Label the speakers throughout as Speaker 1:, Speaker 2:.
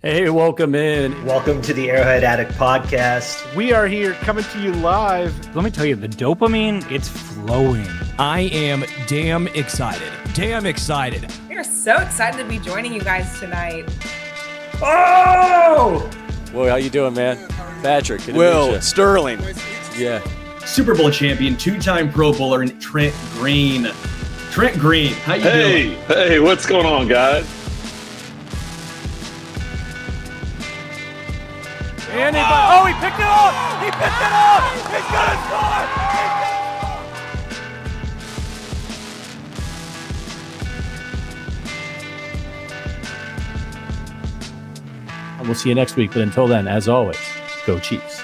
Speaker 1: Hey, welcome in.
Speaker 2: Welcome to the Arrowhead Addict podcast.
Speaker 3: We are here coming to you live.
Speaker 4: Let me tell you, the dopamine, it's flowing.
Speaker 5: I am damn excited.
Speaker 6: We are so excited to be joining you guys tonight.
Speaker 1: Oh! Well, how you doing, man? Patrick.
Speaker 7: Will Sterling.
Speaker 1: Yeah.
Speaker 8: Super Bowl champion, two-time Pro Bowler, and Trent Green. Trent Green, how you doing?
Speaker 7: Hey, what's going on, guys?
Speaker 3: He picked it up! He picked it up! He's gonna score!
Speaker 1: And we'll see you next week. But until then, as always, go Chiefs.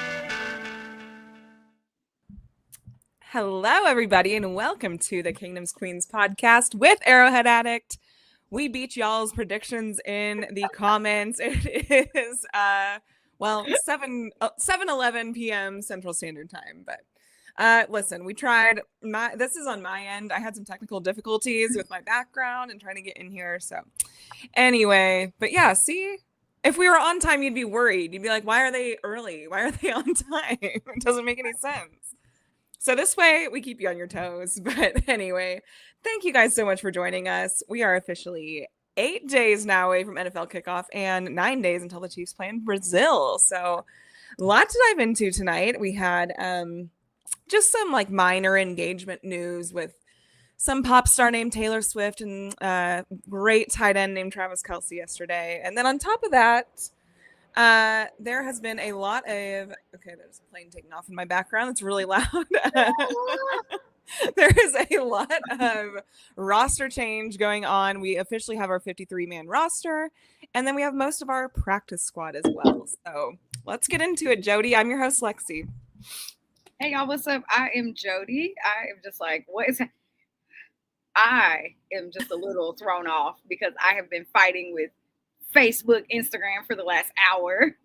Speaker 6: Hello, everybody, and welcome to the Kingdom's Queens podcast with Arrowhead Addict. We beat y'all's predictions in the comments. It is 7:11 p.m. Central Standard Time. But listen, we tried. This is on my end. I had some technical difficulties with my background and trying to get in here. So anyway, but yeah, see, if we were on time, you'd be worried. You'd be like, why are they early? Why are they on time? It doesn't make any sense. So this way, we keep you on your toes. But anyway, thank you guys so much for joining us. We are officially 8 days now away from NFL kickoff and 9 days until the Chiefs play in Brazil. So a lot to dive into tonight. We had just some like minor engagement news with some pop star named Taylor Swift and great tight end named Travis Kelce yesterday. And then on top of that, there has been a lot of, okay, there's a plane taking off in my background. It's really loud. There is a lot of roster change going on. We officially have our 53-man roster, and then we have most of our practice squad as well. So let's get into it, Jodi. I'm your host, Lexi.
Speaker 9: Hey, y'all, what's up? I am Jodi. I am just like, what is that? I am just a little thrown off because I have been fighting with Facebook, Instagram for the last hour,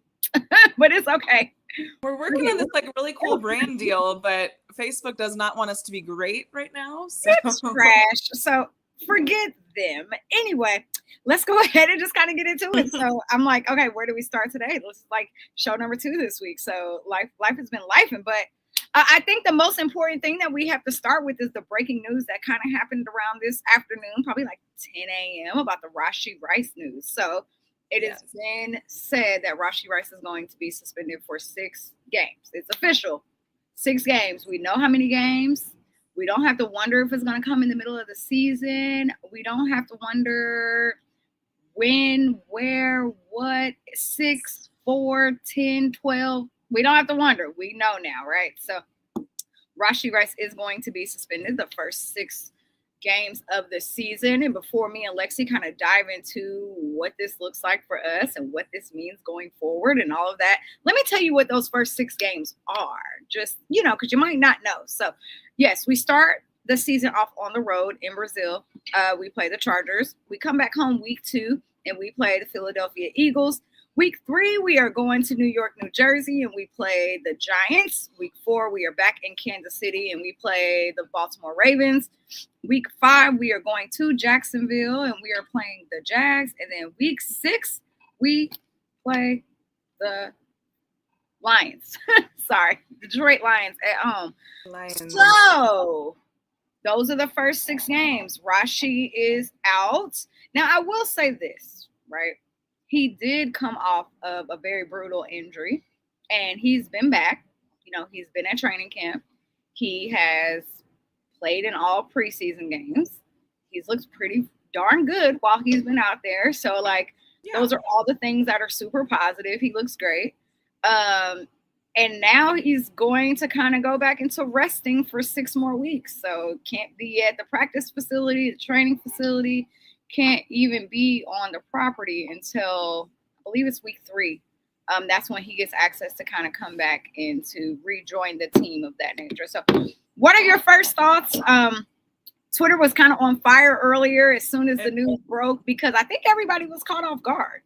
Speaker 9: but it's okay.
Speaker 6: We're working on this like really cool brand deal, but Facebook does not want us to be great right now. So.
Speaker 9: It's trash. So forget them. Anyway, let's go ahead and just kind of get into it. So I'm like, okay, where do we start today? Let's like show number 2 this week. So life has been lifing, but I think the most important thing that we have to start with is the breaking news that kind of happened around this afternoon, probably like 10 a.m. about the Rashee Rice news. So it has been said that Rashee Rice is going to be suspended for 6 games. It's official. 6 games. We know how many games. We don't have to wonder if it's going to come in the middle of the season. We don't have to wonder when, where, what, 6, 4, 10, 12. We don't have to wonder. We know now, right? So Rashee Rice is going to be suspended the first 6 games of the season. And before me and Lexi kind of dive into what this looks like for us and what this means going forward and all of that, let me tell you what those first 6 games are. Just, because you might not know. So, yes, we start the season off on the road in Brazil. We play the Chargers. We come back home week 2, and we play the Philadelphia Eagles. Week 3, we are going to New York, New Jersey, and we play the Giants. Week 4, we are back in Kansas City, and we play the Baltimore Ravens. Week 5, we are going to Jacksonville, and we are playing the Jags. And then week 6, we play the Lions. Sorry, Detroit Lions at home.
Speaker 6: Lions.
Speaker 9: So those are the first 6 games. Rashee is out. Now, I will say this, right? He did come off of a very brutal injury, and he's been back. He's been at training camp. He has played in all preseason games. He's looked pretty darn good while he's been out there. So, those are all the things that are super positive. He looks great. And now he's going to kind of go back into resting for 6 more weeks. So, can't be at the practice facility, the training facility. Can't even be on the property until I believe it's week 3. That's when he gets access to kind of come back and to rejoin the team of that nature. So what are your first thoughts? Twitter was kind of on fire earlier as soon as the news broke because I think everybody was caught off guard.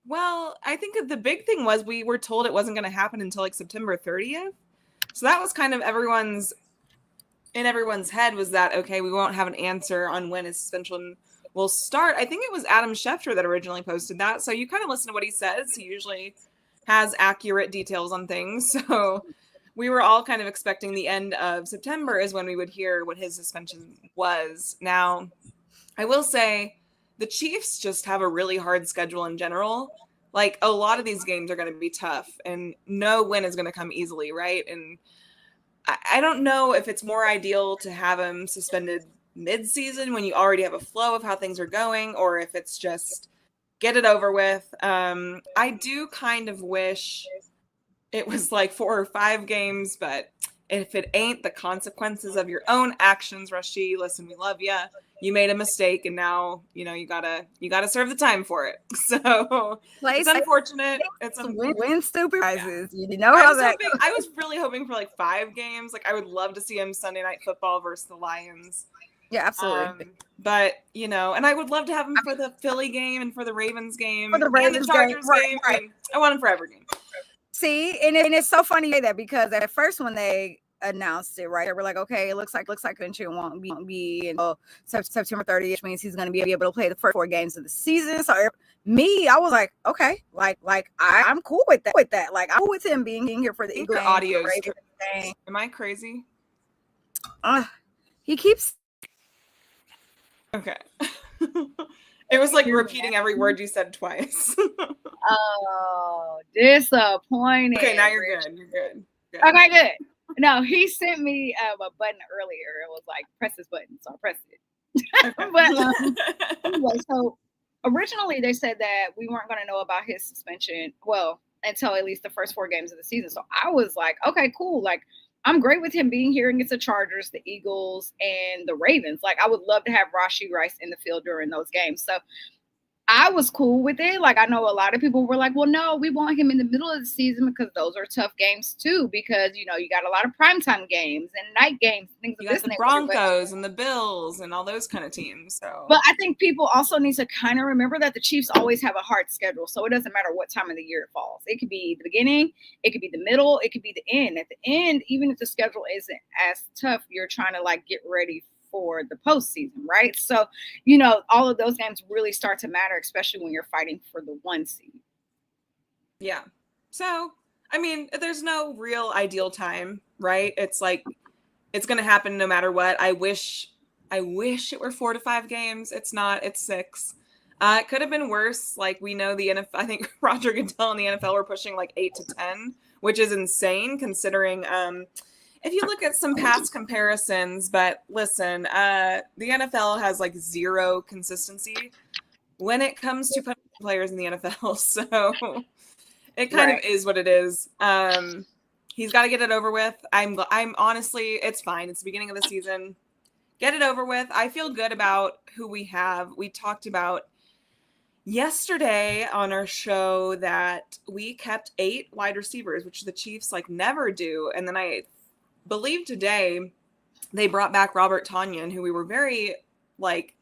Speaker 6: Well, I think that the big thing was we were told it wasn't going to happen until like September 30th. So that was kind of everyone's head was that, okay, we won't have an answer on when his suspension will start. I think it was Adam Schefter that originally posted that. So you kind of listen to what he says. He usually has accurate details on things. So we were all kind of expecting the end of September is when we would hear what his suspension was. Now, I will say the Chiefs just have a really hard schedule in general. Like, a lot of these games are going to be tough, and no win is going to come easily, right? And I don't know if it's more ideal to have him suspended mid-season when you already have a flow of how things are going, or if it's just get it over with. I do kind of wish it was like 4 or 5 games, but if it ain't the consequences of your own actions, Rashee, listen, we love you. You made a mistake, and now you gotta serve the time for it. So it's unfortunate. It's
Speaker 10: win stupid prizes.
Speaker 6: Yeah.
Speaker 10: You know how that.
Speaker 6: I was really hoping for like 5 games. Like, I would love to see him Sunday Night Football versus the Lions.
Speaker 10: Yeah, absolutely.
Speaker 6: But and I would love to have him for the Philly game and for the Ravens game,
Speaker 10: for the Ravens
Speaker 6: and the Chargers game.
Speaker 10: Right.
Speaker 6: I want him for every game.
Speaker 10: See, and it's so funny that because at first when they announced it, right, they were like, okay, it looks like Country won't be until September 30th, which means he's going to be able to play the first 4 games of the season. So I was like, okay, like I'm cool with that. Like, I'm cool with him being here for the Eagles.
Speaker 6: Audio. Am I crazy?
Speaker 10: He keeps.
Speaker 6: Okay. It was like repeating every word you said twice.
Speaker 9: Oh, disappointing.
Speaker 6: Okay, now you're good. You're good.
Speaker 9: Okay, good. No, he sent me a button earlier. It was like, press this button. So I pressed it.
Speaker 6: Okay.
Speaker 9: But anyway, so originally they said that we weren't going to know about his suspension, until at least the first 4 games of the season. So I was like, okay, cool. Like, I'm great with him being here against the Chargers, the Eagles, and the Ravens. Like, I would love to have Rashee Rice in the field during those games. So I was cool with it. Like, I know a lot of people were like, well, no, we want him in the middle of the season because those are tough games too, because, you got a lot of primetime games and night games, things
Speaker 6: you
Speaker 9: of
Speaker 6: got
Speaker 9: this
Speaker 6: the Broncos and the Bills and all those kind of teams. So,
Speaker 9: but I think people also need to kind of remember that the Chiefs always have a hard schedule. So it doesn't matter what time of the year it falls. It could be the beginning, it could be the middle, it could be the end. At the end, even if the schedule isn't as tough, you're trying to like get ready for the postseason, right? So, all of those games really start to matter, especially when you're fighting for the 1 seed.
Speaker 6: Yeah. So, I mean, there's no real ideal time, right? It's like, it's going to happen no matter what. I wish it were 4 to 5 games. It's not, it's 6. It could have been worse. Like, we know the NFL, I think Roger Goodell and the NFL were pushing like 8 to 10, which is insane considering, if you look at some past comparisons, but listen, the NFL has like 0 consistency when it comes to putting players in the NFL. So it kind of is what it is. He's got to get it over with. I'm honestly, it's fine. It's the beginning of the season. Get it over with. I feel good about who we have. We talked about yesterday on our show that we kept 8 wide receivers, which the Chiefs like never do. And then I believe today they brought back Robert Tonyan, who we were very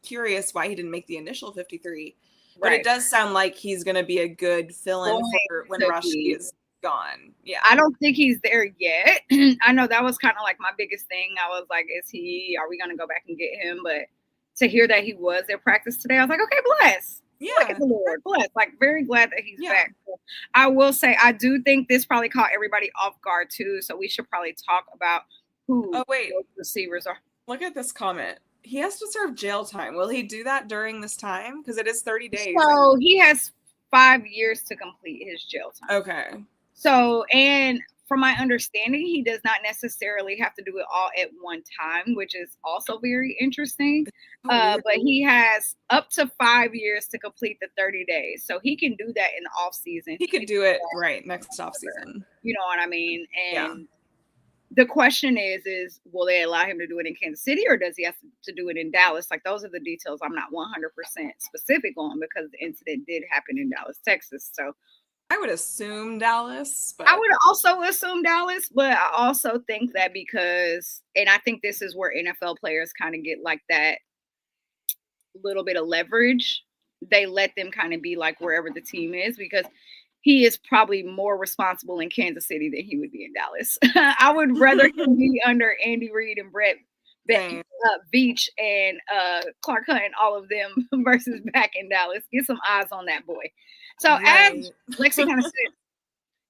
Speaker 6: curious why he didn't make the initial 53. But it does sound like he's going to be a good fill-in for when Rashee is gone. Yeah.
Speaker 9: I don't think he's there yet. I know that was kind of like my biggest thing. I was like, are we going to go back and get him? But to hear that he was at practice today, I was like, okay, bless.
Speaker 6: Yeah.
Speaker 9: Look at the Lord. Bless. Like, very glad that he's back. So I will say, I do think this probably caught everybody off guard too. So we should probably talk about who those receivers are.
Speaker 6: Look at this comment. He has to serve jail time. Will he do that during this time? Because it is 30 days.
Speaker 9: So he has 5 years to complete his jail time.
Speaker 6: Okay.
Speaker 9: So, and from my understanding, he does not necessarily have to do it all at one time, which is also very interesting. But he has up to 5 years to complete the 30 days. So he can do that in the off season.
Speaker 6: He could do it next off season.
Speaker 9: You know what I mean? And the question is will they allow him to do it in Kansas City, or does he have to do it in Dallas? Like, those are the details I'm not 100% specific on, because the incident did happen in Dallas, Texas. So
Speaker 6: I would assume Dallas. But
Speaker 9: I would also assume Dallas, but I also think that because, and I think this is where NFL players kind of get like that little bit of leverage. They let them kind of be like wherever the team is, because he is probably more responsible in Kansas City than he would be in Dallas. I would rather him be under Andy Reid and Brett
Speaker 6: Same.
Speaker 9: Veach and Clark Hunt and all of them versus back in Dallas. Get some eyes on that boy. So as Lexi kind of said,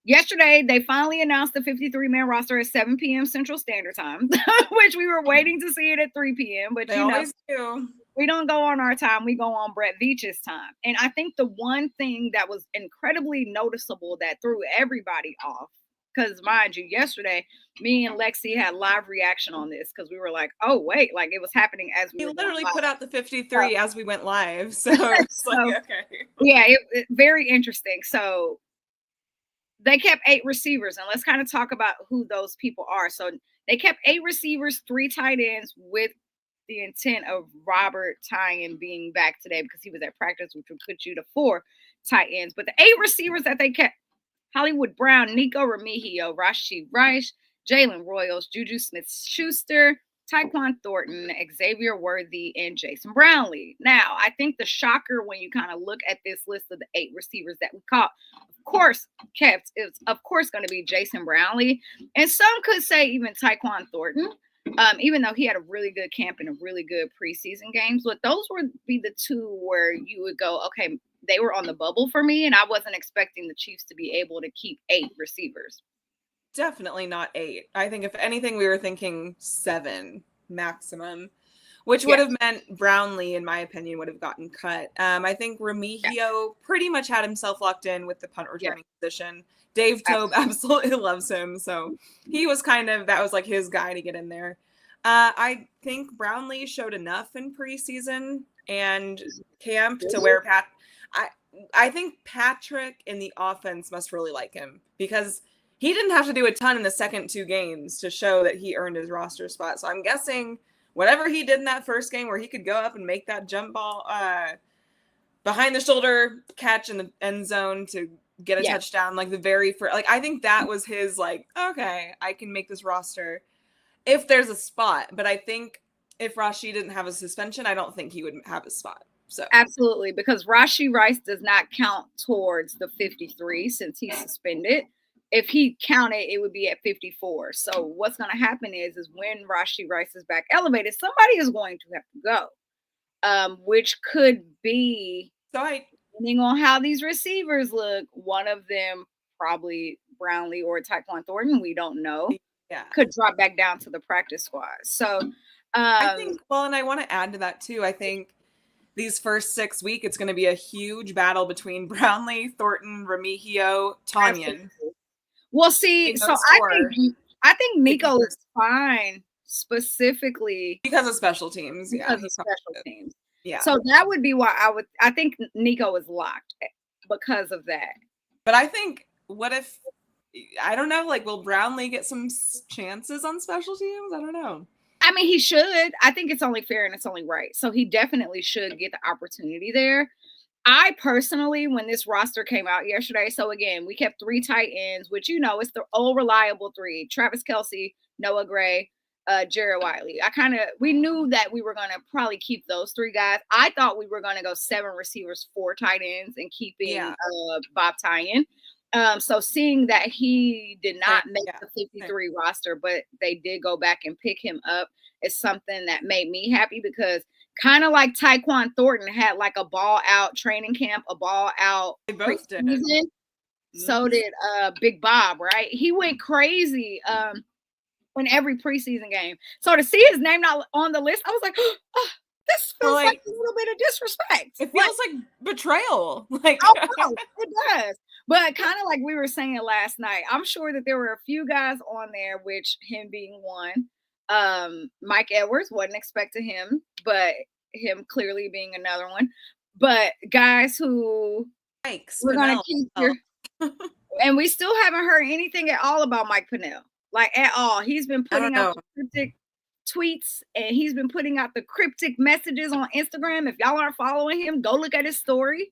Speaker 9: yesterday they finally announced the 53-man roster at 7 p.m. Central Standard Time, which we were waiting to see it at 3 p.m. But
Speaker 6: they always do.
Speaker 9: We don't go on our time. We go on Brett Veach's time. And I think the one thing that was incredibly noticeable that threw everybody off, because mind you, yesterday, me and Lexi had live reaction on this because we were like, oh, wait, like it was happening as we
Speaker 6: He
Speaker 9: were
Speaker 6: literally
Speaker 9: live.
Speaker 6: put out the 53 as we went live. So it's like, okay.
Speaker 9: Yeah, it very interesting. So they kept 8 receivers, and let's kind of talk about who those people are. So they kept 8 receivers, 3 tight ends with the intent of Robert Tyan being back today because he was at practice, which would put you to 4 tight ends. But the 8 receivers that they kept: Hollywood Brown, Nico Remigio, Rashee Rice, Jalen Royals, Juju Smith-Schuster, Tyquan Thornton, Xavier Worthy, and Jason Brownlee. Now, I think the shocker when you kind of look at this list of the 8 receivers that we caught, of course, kept is of course going to be Jason Brownlee, and some could say even Tyquan Thornton. Even though he had a really good camp and a really good preseason games, but those would be the 2 where you would go, okay, they were on the bubble for me, and I wasn't expecting the Chiefs to be able to keep 8 receivers.
Speaker 6: Definitely not 8. I think if anything, we were thinking 7 maximum, which would have meant Brownlee, in my opinion, would have gotten cut. I think Remigio pretty much had himself locked in with the punt returning position. Dave Tobe absolutely loves him. So he was that was like his guy to get in there. I think Brownlee showed enough in preseason and camp to where I think Patrick in the offense must really like him because he didn't have to do a ton in the second 2 games to show that he earned his roster spot. So I'm guessing whatever he did in that first game where he could go up and make that jump ball behind the shoulder catch in the end zone to get a touchdown, like the very first, like I think that was his okay, I can make this roster if there's a spot. But I think if Rashee didn't have a suspension, I don't think he would have a spot. So
Speaker 9: absolutely, because Rashee Rice does not count towards the 53 since he's suspended. If he counted, it would be at 54. So what's going to happen is when Rashee Rice is back elevated, somebody is going to have to go, which could be depending on how these receivers look. One of them, probably Brownlee or Tyquan Thornton, we don't know.
Speaker 6: Yeah,
Speaker 9: could drop back down to the practice squad. So
Speaker 6: I think, and I want to add to that too. I think these first 6 weeks, it's going to be a huge battle between Brownlee, Thornton, Remigio, Tanyan.
Speaker 9: Well, see, so I think Nico is fine specifically
Speaker 6: because of special teams.
Speaker 9: Because of special teams.
Speaker 6: Yeah.
Speaker 9: So that would be why I think Nico is locked because of that.
Speaker 6: But I think, what if, I don't know, will Brownlee get some chances on special teams? I don't know.
Speaker 9: I mean, he should. I think it's only fair and it's only right. So he definitely should get the opportunity there. I personally, when this roster came out yesterday, so again, we kept 3 tight ends, which, it's the old reliable 3, Travis Kelce, Noah Gray, Jared Wiley. We knew that we were going to probably keep those 3 guys. I thought we were going to go 7 receivers, 4 tight ends, and keeping Bob Tyan. So seeing that he did not make the 53 roster, but they did go back and pick him up, is something that made me happy because kind of like Tyquan Thornton had a ball out training camp, a ball out preseason. So did Big Bob, right? He went crazy in every preseason game. So to see his name not on the list, I was like, oh, this feels like a little bit of disrespect.
Speaker 6: It feels like betrayal.
Speaker 9: Oh, no, it does. But kind of like we were saying last night, I'm sure that there were a few guys on there, which him being one. Mike Edwards, wasn't expecting him, but him clearly being another one. But guys who we're going to keep here. And we still haven't heard anything at all about Mike Pennell, at all. He's been putting out cryptic tweets and he's been putting out the cryptic messages on Instagram. If y'all aren't following him, go look at his story.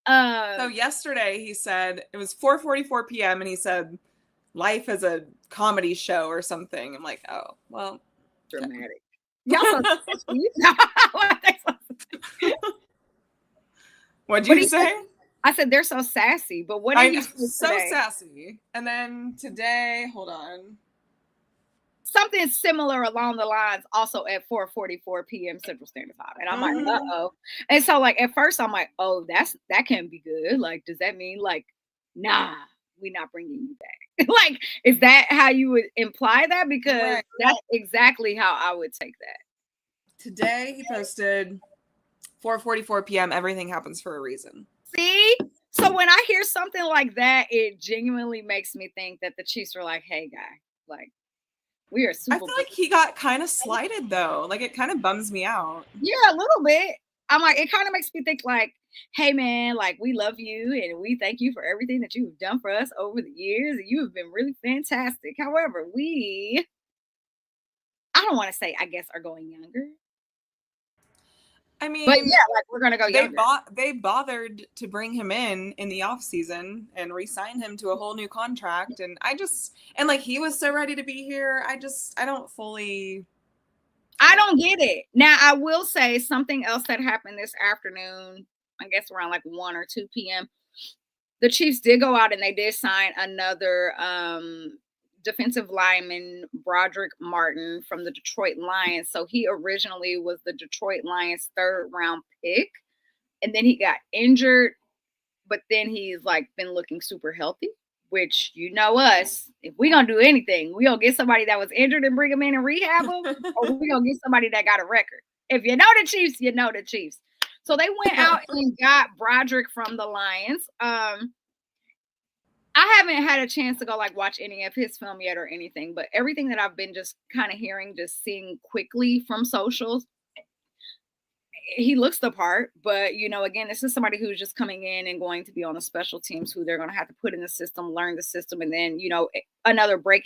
Speaker 6: So yesterday he said it was 4:44 p.m. and he said life is a comedy show or something. I'm like, oh, well,
Speaker 9: dramatic. Y'all
Speaker 6: What'd you say?
Speaker 9: I said they're so sassy, but what are you
Speaker 6: so sassy? And then today, hold on.
Speaker 9: something similar along the lines also at 4:44 p.m. Central Standard Time. And I'm like, uh-oh. And so like at first I'm like, oh, that can't be good. Like, does that mean like, nah, we're not bringing you back? Like, is that how you would imply that? Because that's exactly how I would take that.
Speaker 6: Today he posted 4:44 p.m. Everything happens for a reason.
Speaker 9: See? So when I hear something like that, it genuinely makes me think that the Chiefs were like, hey, guy, like, we are super.
Speaker 6: I feel like he got kind of slighted, though. Like, it kind of bums me out.
Speaker 9: Yeah, a little bit. I'm like, it kind of makes me think like, hey, man, like, we love you and we thank you for everything that you've done for us over the years. And you have been really fantastic. However, I don't want to say, I guess, are going younger.
Speaker 6: I mean,
Speaker 9: but yeah, like we're gonna go younger.
Speaker 6: They bothered to bring him in the off season and re-sign him to a whole new contract, and like he was so ready to be here. I don't
Speaker 9: get it. Now I will say something else that happened this afternoon. I guess around like 1 or 2 p.m. The Chiefs did go out and they did sign another defensive lineman, Broderick Martin from the Detroit Lions. So he originally was the Detroit Lions 3rd round pick, and then he got injured, but then he's like been looking super healthy, which, you know us, if we gonna do anything, we gonna get somebody that was injured and bring him in and rehab him, or we gonna get somebody that got a record. If you know the Chiefs, you know the Chiefs. So they went out and got Broderick from the Lions. I haven't had a chance to go like watch any of his film yet or anything, but everything that I've been just kind of seeing quickly from socials, he looks the part. But, you know, again, this is somebody who's just coming in and going to be on the special teams, who they're going to have to put in the system, learn the system, and then, you know, another break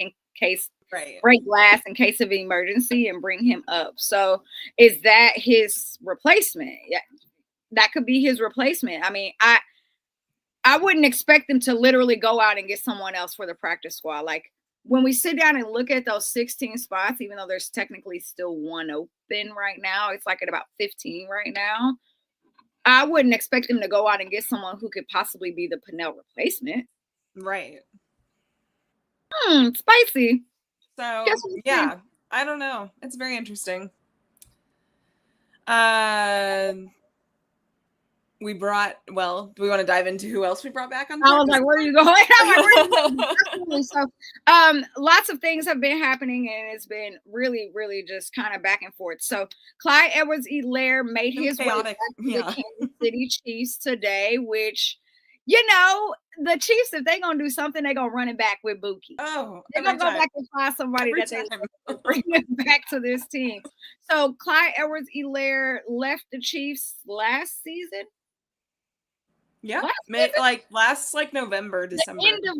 Speaker 9: glass in case of emergency and bring him up. So is that his replacement? Yeah, that could be his replacement. I mean, I wouldn't expect them to literally go out and get someone else for the practice squad. Like when we sit down and look at those 16 spots, even though there's technically still one open right now, it's like at about 15 right now. I wouldn't expect them to go out and get someone who could possibly be the Pennell replacement.
Speaker 6: Right.
Speaker 9: Spicy.
Speaker 6: So yeah, I don't know. It's very interesting. Do we want to dive into who else we brought back on?
Speaker 9: I was like, where are you going? I'm like, So, lots of things have been happening, and it's been really, really just kind of back and forth. So, Clyde Edwards-Helaire made his way back to the Kansas City Chiefs today, which, you know, the Chiefs, if they're going to do something, they're going to run it back with Buki.
Speaker 6: Oh,
Speaker 9: they're going to go back and find somebody they bring it back to this team. So, Clyde Edwards-Helaire left the Chiefs last season.
Speaker 6: Yeah, last November, December.
Speaker 9: The end of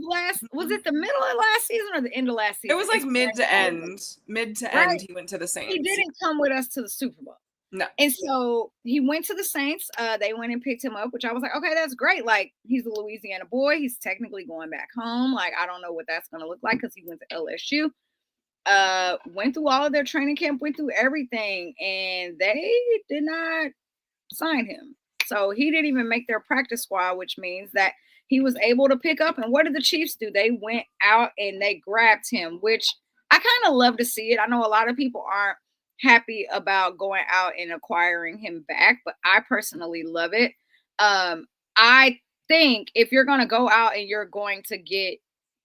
Speaker 9: was it the middle of last season or the end of last season?
Speaker 6: It was like mid to end. He went to the Saints.
Speaker 9: He didn't come with us to the Super Bowl.
Speaker 6: No.
Speaker 9: And so he went to the Saints. They went and picked him up, which I was like, okay, that's great. Like, he's a Louisiana boy. He's technically going back home. Like, I don't know what that's going to look like because he went to LSU. Went through all of their training camp, went through everything, and they did not sign him. So he didn't even make their practice squad, which means that he was able to pick up. And what did the Chiefs do? They went out and they grabbed him, which I kind of love to see it. I know a lot of people aren't happy about going out and acquiring him back, but I personally love it. I think if you're going to go out and you're going to get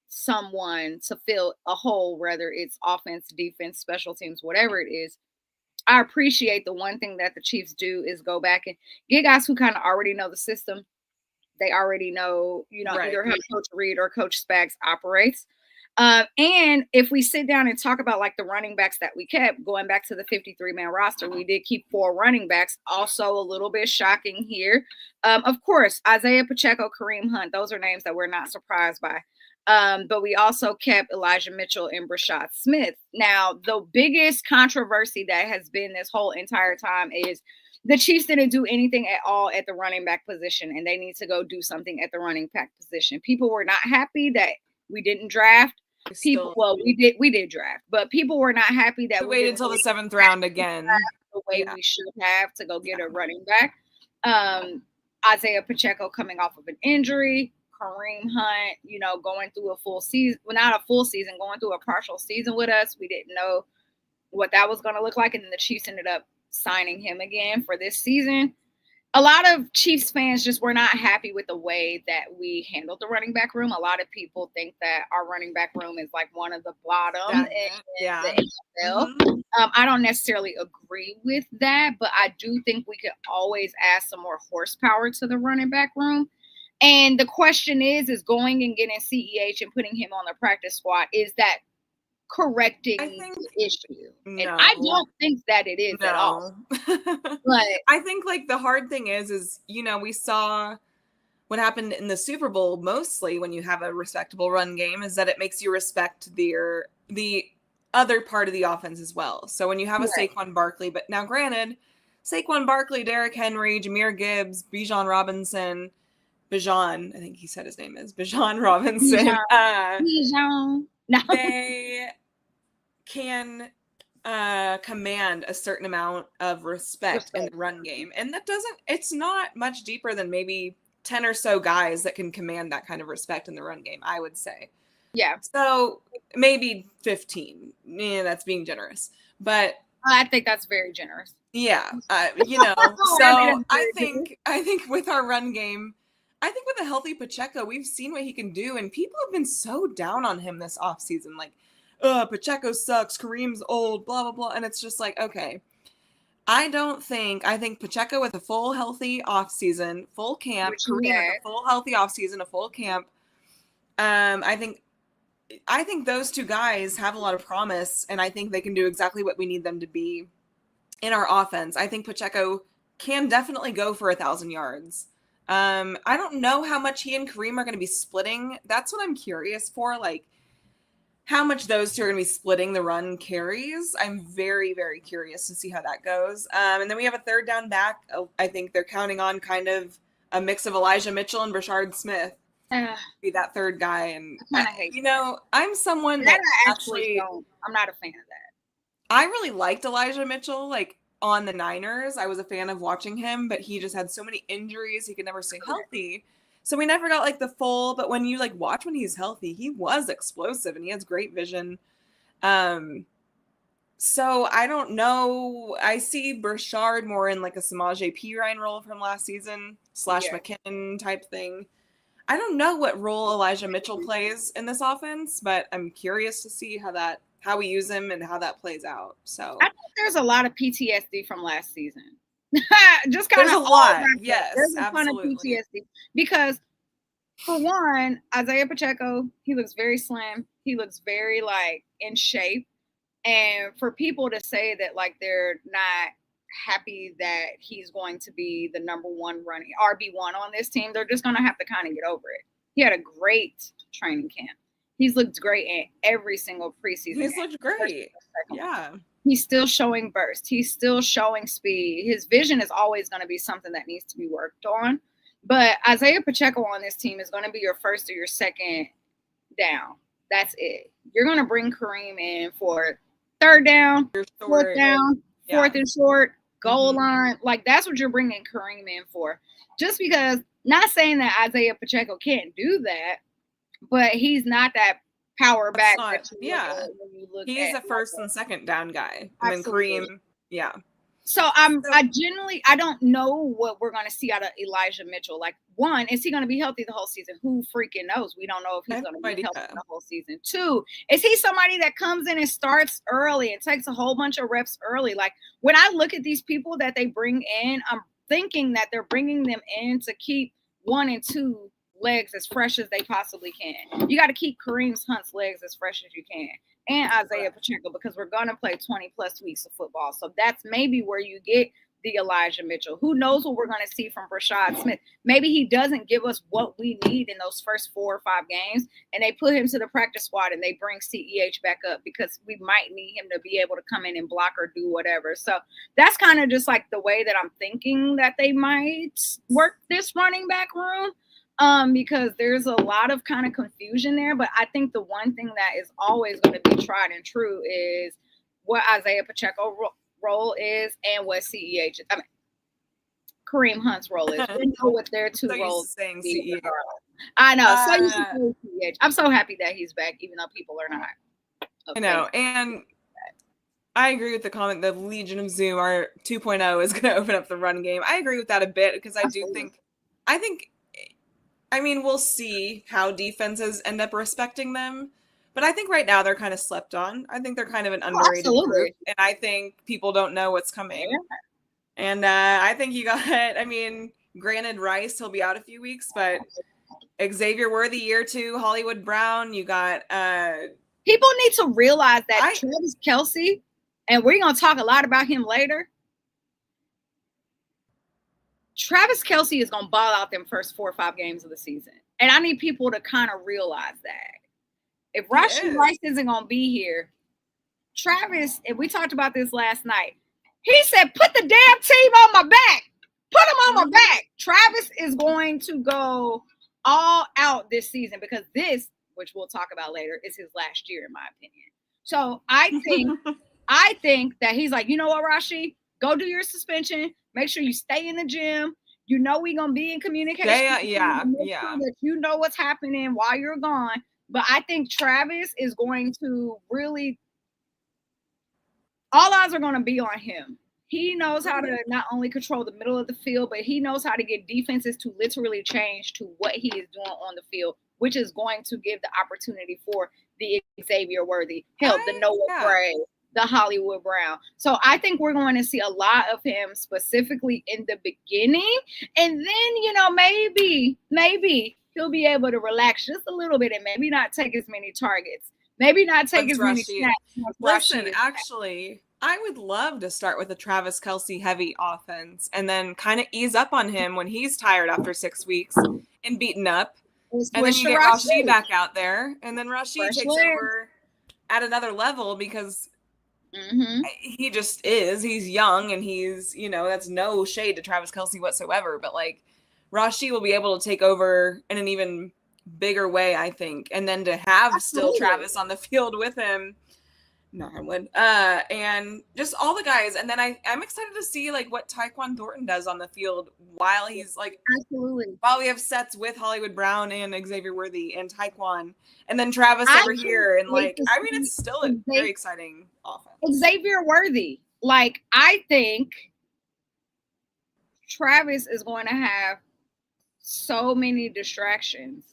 Speaker 9: someone to fill a hole, whether it's offense, defense, special teams, whatever it is, I appreciate the one thing that the Chiefs do is go back and get guys who kind of already know the system. They already know, either how Coach Reed or Coach Spags operates. And if we sit down and talk about like the running backs that we kept, going back to the 53-man roster, we did keep 4 running backs. Also a little bit shocking here. Of course, Isaiah Pacheco, Kareem Hunt, those are names that we're not surprised by. But we also kept Elijah Mitchell and Brashad Smith. Now, the biggest controversy that has been this whole entire time is the Chiefs didn't do anything at all at the running back position, and they need to go do something at the running back position. People were not happy that we didn't draft. We did draft, but people were not happy that
Speaker 6: we waited until the 7th round again.
Speaker 9: The way we should have to go get a running back. Isaiah Pacheco coming off of an injury. Kareem Hunt, going through a full season, well, not a full season, going through a partial season with us. We didn't know what that was going to look like. And then the Chiefs ended up signing him again for this season. A lot of Chiefs fans just were not happy with the way that we handled the running back room. A lot of people think that our running back room is like one of the bottom in the NFL. I don't necessarily agree with that, but I do think we could always add some more horsepower to the running back room. And the question is going and getting CEH and putting him on the practice squad, is that correcting the issue?
Speaker 6: No.
Speaker 9: And I don't think that it is at all. But
Speaker 6: I think like the hard thing is we saw what happened in the Super Bowl mostly when you have a respectable run game is that it makes you respect the other part of the offense as well. So when you have a Saquon Barkley, but now granted, Saquon Barkley, Derrick Henry, Jahmyr Gibbs, Bijan Robinson, I think he said his name is Bijan Robinson.
Speaker 9: Bijan. No.
Speaker 6: They can command a certain amount of respect in the run game. And it's not much deeper than maybe 10 or so guys that can command that kind of respect in the run game, I would say.
Speaker 9: Yeah.
Speaker 6: So maybe 15. Yeah, that's being generous. But
Speaker 9: I think that's very generous.
Speaker 6: Yeah. So I think with our run game, I think with a healthy Pacheco, we've seen what he can do, and people have been so down on him this offseason. Like, Pacheco sucks, Kareem's old, blah, blah, blah. And it's just like, okay. I think Pacheco with a full healthy offseason, full camp, Kareem with a full healthy offseason, a full camp. I think those two guys have a lot of promise, and I think they can do exactly what we need them to be in our offense. I think Pacheco can definitely go for 1,000 yards. I don't know how much he and Kareem are going to be splitting. That's what I'm curious for, like how much those two are going to be splitting the run carries. I'm very, very curious to see how that goes. And then we have a third down back. I think they're counting on kind of a mix of Elijah Mitchell and Rashard Smith. Be that third guy. And I'm someone that actually
Speaker 9: I'm not a fan of that.
Speaker 6: I really liked Elijah Mitchell, like on the Niners. I was a fan of watching him, but he just had so many injuries. He could never stay healthy. So we never got like the full, but when you like watch when he's healthy, he was explosive and he has great vision. So I don't know. I see Rashard more in like a Samaje Perine role from last season / McKinnon type thing. I don't know what role Elijah Mitchell plays in this offense, but I'm curious to see how we use him and how that plays out. So
Speaker 9: I think there's a lot of PTSD from last season. Just kind
Speaker 6: of a lot. Yes,
Speaker 9: there's a
Speaker 6: absolutely.
Speaker 9: ton of PTSD because, for one, Isaiah Pacheco, he looks very slim. He looks very like in shape. And for people to say that like they're not happy that he's going to be the number one running RB1 on this team, they're just going to have to kind of get over it. He had a great training camp. He's looked great in every single preseason.
Speaker 6: He's looked great. Yeah.
Speaker 9: He's still showing burst. He's still showing speed. His vision is always going to be something that needs to be worked on. But Isaiah Pacheco on this team is going to be your first or your second down. That's it. You're going to bring Kareem in for third down, fourth down, fourth and short, goal line. Like, that's what you're bringing Kareem in for. Just because, not saying that Isaiah Pacheco can't do that, but he's not that power back.
Speaker 6: He is a first and second down guy. And then Kareem,
Speaker 9: So I don't know what we're going to see out of Elijah Mitchell. Like, one, is he going to be healthy the whole season? Who freaking knows? We don't know if he's going to be healthy the whole season. Two, is he somebody that comes in and starts early and takes a whole bunch of reps early? Like, when I look at these people that they bring in, I'm thinking that they're bringing them in to keep 1 and 2 legs as fresh as they possibly can. You got to keep Kareem Hunt's legs as fresh as you can, and Isaiah Pacheco, because we're going to play 20 plus weeks of football. So that's maybe where you get the Elijah Mitchell. Who knows what we're going to see from Rashard Smith? Maybe he doesn't give us what we need in those first 4 or 5 games, and they put him to the practice squad and they bring CEH back up because we might need him to be able to come in and block or do whatever. So that's kind of just like the way that I'm thinking that they might work this running back room. Because there's a lot of kind of confusion there. But I think the one thing that is always going to be tried and true is what Isaiah Pacheco role is and what Kareem Hunt's role is. We know what their two roles are. I know. So you should go CEH. I'm so happy that he's back, even though people are not.
Speaker 6: I know. And I agree with the comment that Legion of Zoom, our 2.0, is going to open up the run game. I agree with that a bit because I mean, we'll see how defenses end up respecting them. But I think right now they're kind of slept on. I think they're kind of an underrated group. And I think people don't know what's coming. Yeah. And I think you got it. I mean, granted, Rice, he'll be out a few weeks, but Xavier Worthy, year 2, Hollywood Brown, you got...
Speaker 9: people need to realize that Travis Kelce, and we're going to talk a lot about him later, Travis Kelce is going to ball out them first 4 or 5 games of the season. And I need people to kind of realize that. If Rashee Rice isn't going to be here, Travis, and we talked about this last night, he said, put the damn team on my back. Put him on my back. Travis is going to go all out this season because this, which we'll talk about later, is his last year, in my opinion. So I think that he's like, you know what, Rashee? Go do your suspension. Make sure you stay in the gym. You know we're going to be in communication.
Speaker 6: Yeah.
Speaker 9: Sure that you know what's happening while you're gone. But I think Travis is going to really – all eyes are going to be on him. He knows how to not only control the middle of the field, but he knows how to get defenses to literally change to what he is doing on the field, which is going to give the opportunity for the Xavier Worthy, the Noah Gray, the Hollywood Brown. So I think we're going to see a lot of him specifically in the beginning. And then, maybe he'll be able to relax just a little bit and maybe not take as many targets. Maybe not take as many snaps.
Speaker 6: Listen, actually, I would love to start with a Travis Kelce heavy offense and then kind of ease up on him when he's tired after 6 weeks and beaten up. And then you get Rashee back out there, and then Rashee takes over at another level because he just is. He's young, and he's, that's no shade to Travis Kelce whatsoever. But, Rashee will be able to take over in an even bigger way, I think. And then to have still Travis on the field with him, and just all the guys. And then I'm excited to see what Tyquan Thornton does on the field while he's while we have sets with Hollywood Brown and Xavier Worthy and Tyquan, and then Travis over here. And it's still a very exciting offense.
Speaker 9: Xavier Worthy, I think Travis is going to have so many distractions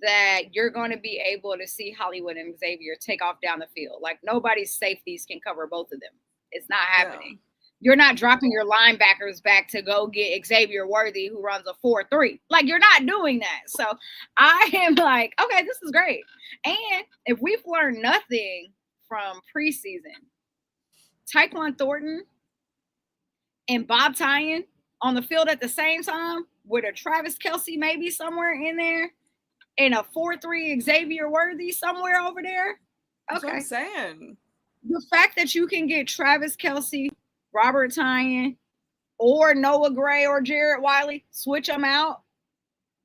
Speaker 9: that you're going to be able to see Hollywood and Xavier take off down the field. Nobody's safeties can cover both of them. It's not happening. You're not dropping your linebackers back to go get Xavier Worthy, who runs a 4.3. You're not doing that. So I am okay, this is great. And if we've learned nothing from preseason, Tyquan Thornton and Bob Tyan on the field at the same time with a Travis Kelce maybe somewhere in there, and a 4.3 Xavier Worthy somewhere over there.
Speaker 6: That's what I'm saying.
Speaker 9: The fact that you can get Travis Kelce, Robert Tyan, or Noah Gray or Jared Wiley, switch them out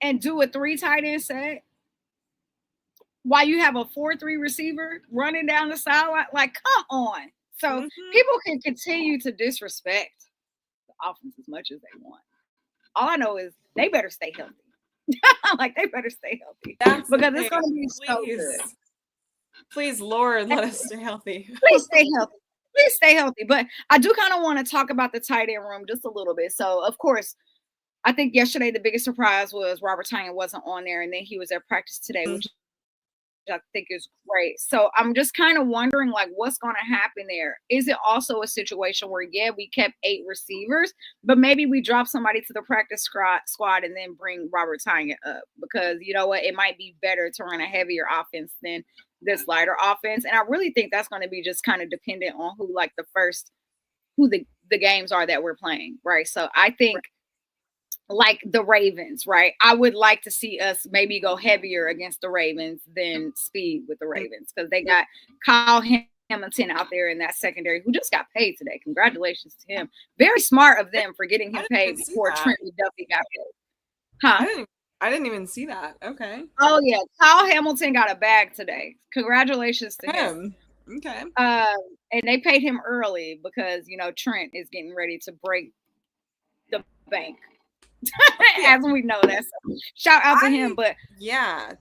Speaker 9: and do a 3 tight end set while you have a 4.3 receiver running down the sideline. Come on. So people can continue to disrespect the offense as much as they want. All I know is they better stay healthy. They better stay healthy. Because it's going to be so good.
Speaker 6: Please, Lord, let us stay healthy.
Speaker 9: Please stay healthy. But I do kind of want to talk about the tight end room just a little bit. So, of course, I think yesterday the biggest surprise was Robert Tyan wasn't on there, and then he was at practice today, which I think is great. So I'm just kind of wondering, what's going to happen there? Is it also a situation where, we kept 8 receivers, but maybe we drop somebody to the practice squad and then bring Robert Tyan up? Because you know what? It might be better to run a heavier offense than this lighter offense. And I really think that's going to be just kind of dependent on who the games are that we're playing, right? So I think the Ravens, right? I would like to see us maybe go heavier against the Ravens than speed with the Ravens, because they got Kyle Hamilton out there in that secondary who just got paid today. Congratulations to him. Very smart of them for getting him paid before Trent Duffy got paid. Huh?
Speaker 6: I didn't even see that. Okay.
Speaker 9: Oh, yeah. Kyle Hamilton got a bag today. Congratulations to him.
Speaker 6: Okay.
Speaker 9: And they paid him early because, Trent is getting ready to break the bank. as we know that. So shout out to him. But
Speaker 6: yeah,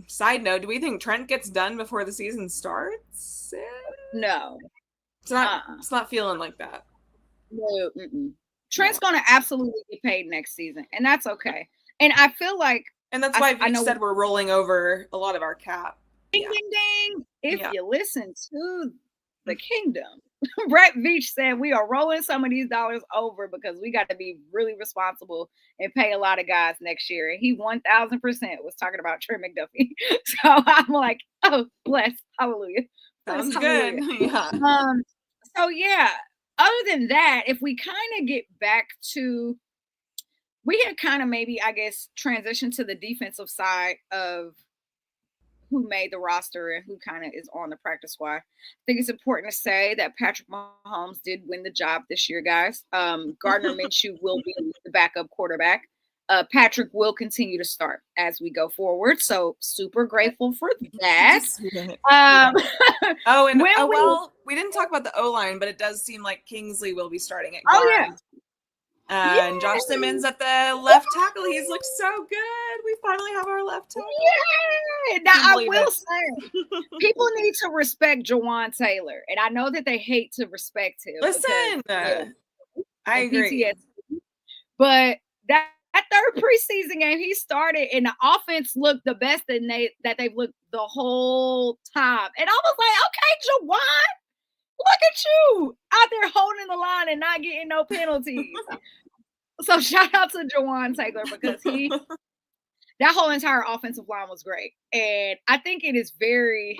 Speaker 6: side note, do we think Trent gets done before the season starts?
Speaker 9: No,
Speaker 6: it's not feeling like that.
Speaker 9: No, Trent's gonna absolutely get paid next season, and that's okay. And I feel like,
Speaker 6: and that's why Veach said we're rolling over a lot of our cap.
Speaker 9: Ding, ding, ding. If you listen to the kingdom, Brett Veach said we are rolling some of these dollars over because we got to be really responsible and pay a lot of guys next year. And he 1000% was talking about Trent McDuffie. So I'm like, oh, bless, hallelujah.
Speaker 6: Sounds good. Yeah.
Speaker 9: So yeah. Other than that, if we kind of get back to, we had kind of maybe, I guess, transition to the defensive side of who made the roster and who kind of is on the practice squad. I think it's important to say that Patrick Mahomes did win the job this year, guys. Gardner Minshew will be the backup quarterback. Patrick will continue to start as we go forward. So super grateful for that.
Speaker 6: We didn't talk about the O-line, but it does seem like Kingsley will be starting at
Speaker 9: guard.
Speaker 6: Oh, yeah. And Josh Simmons at the left tackle. He's looked so good. We finally have our left tackle.
Speaker 9: Yeah. Now, I will say, people need to respect Jawan Taylor. And I know that they hate to respect him.
Speaker 6: Listen, I agree.
Speaker 9: PTSD. But that third preseason game, he started, and the offense looked the best that they've looked the whole time. And I was like, okay, Jawan, look at you out there holding the line and not getting no penalties. So shout out to Jawan Taylor because that whole entire offensive line was great. And I think it is very,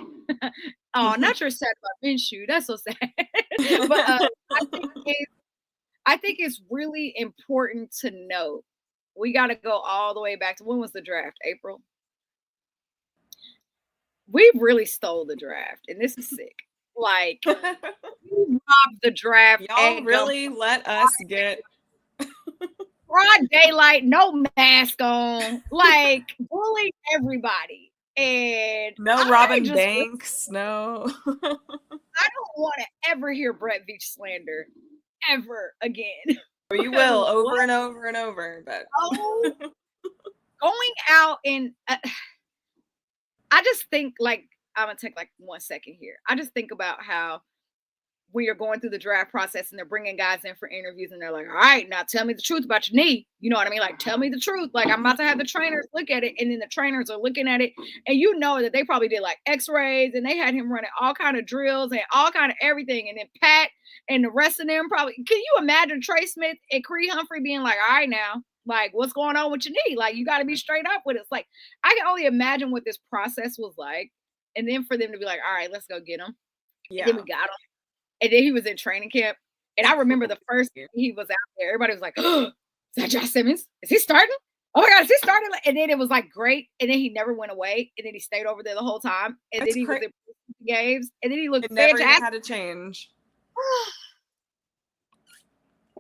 Speaker 9: not your sad about Minshew. That's so sad. But I think it's really important to note, we got to go all the way back to, when was the draft? April? We really stole the draft, and this is sick. Like, we robbed the draft.
Speaker 6: Y'all really let us get
Speaker 9: broad daylight, no mask on, like bullying everybody. And
Speaker 6: no Robin Banks, no.
Speaker 9: I don't want to ever hear Brett Veach slander ever again.
Speaker 6: You will over and over and over, but
Speaker 9: going out and I just think, like, I'm gonna take like 1 second here. I just think about how when you're going through the draft process and they're bringing guys in for interviews and they're like, all right, now tell me the truth about your knee. You know what I mean? Like, tell me the truth. Like, I'm about to have the trainers look at it, and then the trainers are looking at it, and you know that they probably did like x-rays and they had him running all kind of drills and all kind of everything. And then Pat and the rest of them probably, can you imagine Trey Smith and Creed Humphrey being like, all right, now, like, what's going on with your knee? Like, you got to be straight up with it. It's like, I can only imagine what this process was like. And then for them to be like, all right, let's go get him. Yeah. And then we got him. And then he was in training camp. And I remember the first year he was out there, everybody was like, oh, is that Josh Simmons? Is he starting? Oh my God, is he starting? And then it was like great. And then he never went away. And then he stayed over there the whole time. And then he was in games. And then he looked
Speaker 6: never had to change.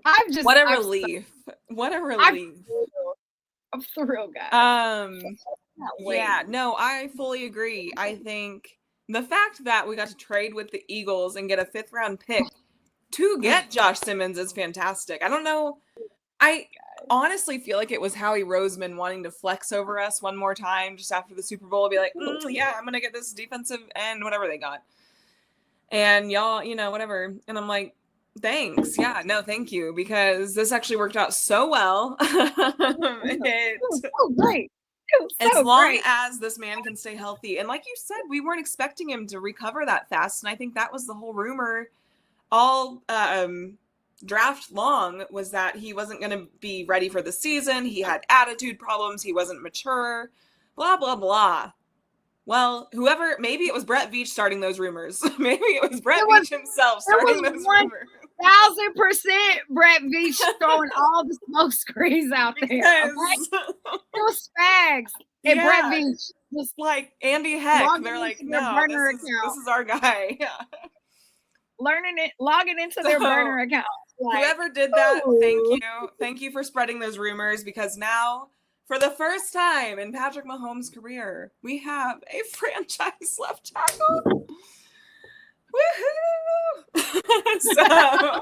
Speaker 9: I'm just
Speaker 6: what a relief. What a relief.
Speaker 9: I'm thrilled, guys.
Speaker 6: Yeah, no, I fully agree. I think the fact that we got to trade with the Eagles and get a 5th round pick to get Josh Simmons is fantastic. I don't know. I honestly feel like it was Howie Roseman wanting to flex over us one more time just after the Super Bowl. Be like, yeah, I'm going to get this defensive end, whatever they got. And y'all, you know, whatever. And I'm like, thanks. Yeah, no, thank you. Because this actually worked out so well.
Speaker 9: Great.
Speaker 6: As long as this man can stay healthy. And like you said, we weren't expecting him to recover that fast. And I think that was the whole rumor all draft long, was that he wasn't going to be ready for the season. He had attitude problems. He wasn't mature, blah, blah, blah. Well, maybe it was Brett Veach starting those rumors. Maybe it was Brett Veach himself starting those rumors.
Speaker 9: 1,000% Brett Veach throwing all the smoke screens out there. Okay? Those Spags and Brett Veach
Speaker 6: just like Andy Heck. They're like, no, this is our guy. Yeah.
Speaker 9: Logging into their burner account. Like,
Speaker 6: whoever did that, thank you. Thank you for spreading those rumors, because now, for the first time in Patrick Mahomes' career, we have a franchise left tackle. Woohoo! So,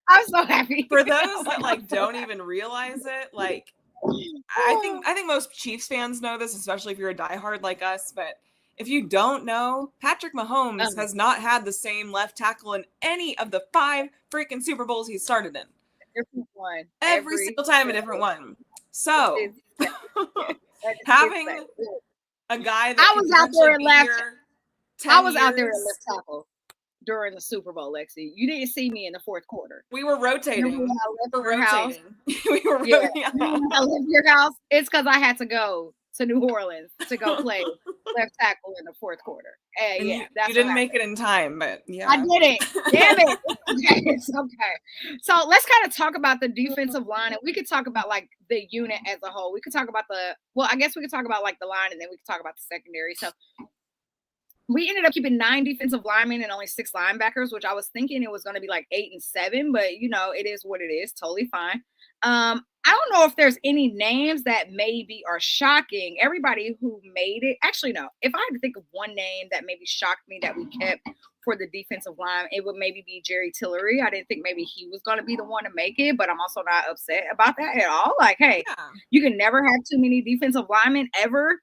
Speaker 9: I'm so happy.
Speaker 6: For those that like don't even realize it, like I think most Chiefs fans know this, especially if you're a diehard like us. But if you don't know, Patrick Mahomes has not had the same left tackle in any of the 5 freaking Super Bowls he's started in.
Speaker 9: Different one.
Speaker 6: Every single time a different one. So having a guy that
Speaker 9: I was out there at left. I was out there at
Speaker 6: years,
Speaker 9: left tackle during the Super Bowl, Lexi. You didn't see me in the fourth quarter.
Speaker 6: we were rotating.
Speaker 9: Remember when I left your house?
Speaker 6: We were
Speaker 9: Yeah.
Speaker 6: rotating.
Speaker 9: When I left your house, it's because I had to go to New Orleans to go play left tackle in the fourth quarter. Hey,
Speaker 6: And
Speaker 9: yeah, that's
Speaker 6: you didn't make it in time, but yeah.
Speaker 9: I didn't. Damn it. It's okay. So let's kind of talk about the defensive line, and we could talk about like the unit as a whole. We could talk about I guess we could talk about like the line, and then we could talk about the secondary. So we ended up keeping 9 defensive linemen and only 6 linebackers, which I was thinking it was going to be like 8 and 7, but it is what it is. Totally fine. I don't know if there's any names that maybe are shocking. Everybody who made it, actually, no. If I had to think of one name that maybe shocked me that we kept for the defensive line, it would maybe be Jerry Tillery. I didn't think maybe he was going to be the one to make it, but I'm also not upset about that at all. Like, hey, you can never have too many defensive linemen ever.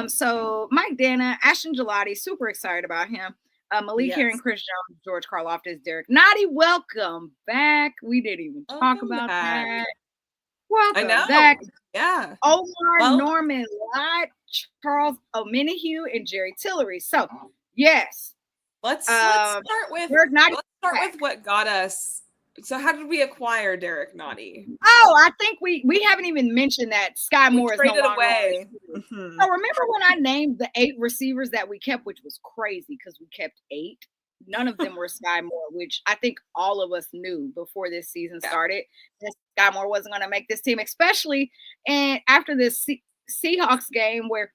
Speaker 9: So Mike Dana, Ashton Gelati, super excited about him. Malik Herring, Chris Jones, George Karlaftis, Derek Nottie, welcome back. We didn't even talk about that. Welcome back.
Speaker 6: Yeah.
Speaker 9: Omar, Norman Lott, Charles O'Menahue, and Jerry Tillery. So, yes.
Speaker 6: Let's start with what got us. So how did we acquire Derek Nottie?
Speaker 9: Oh, I think we haven't even mentioned that Sky Moore is no longer away. So remember when I named the 8 receivers that we kept, which was crazy because we kept 8. None of them were Sky Moore, which I think all of us knew before this season started that Sky Moore wasn't going to make this team, especially and after this Seahawks game where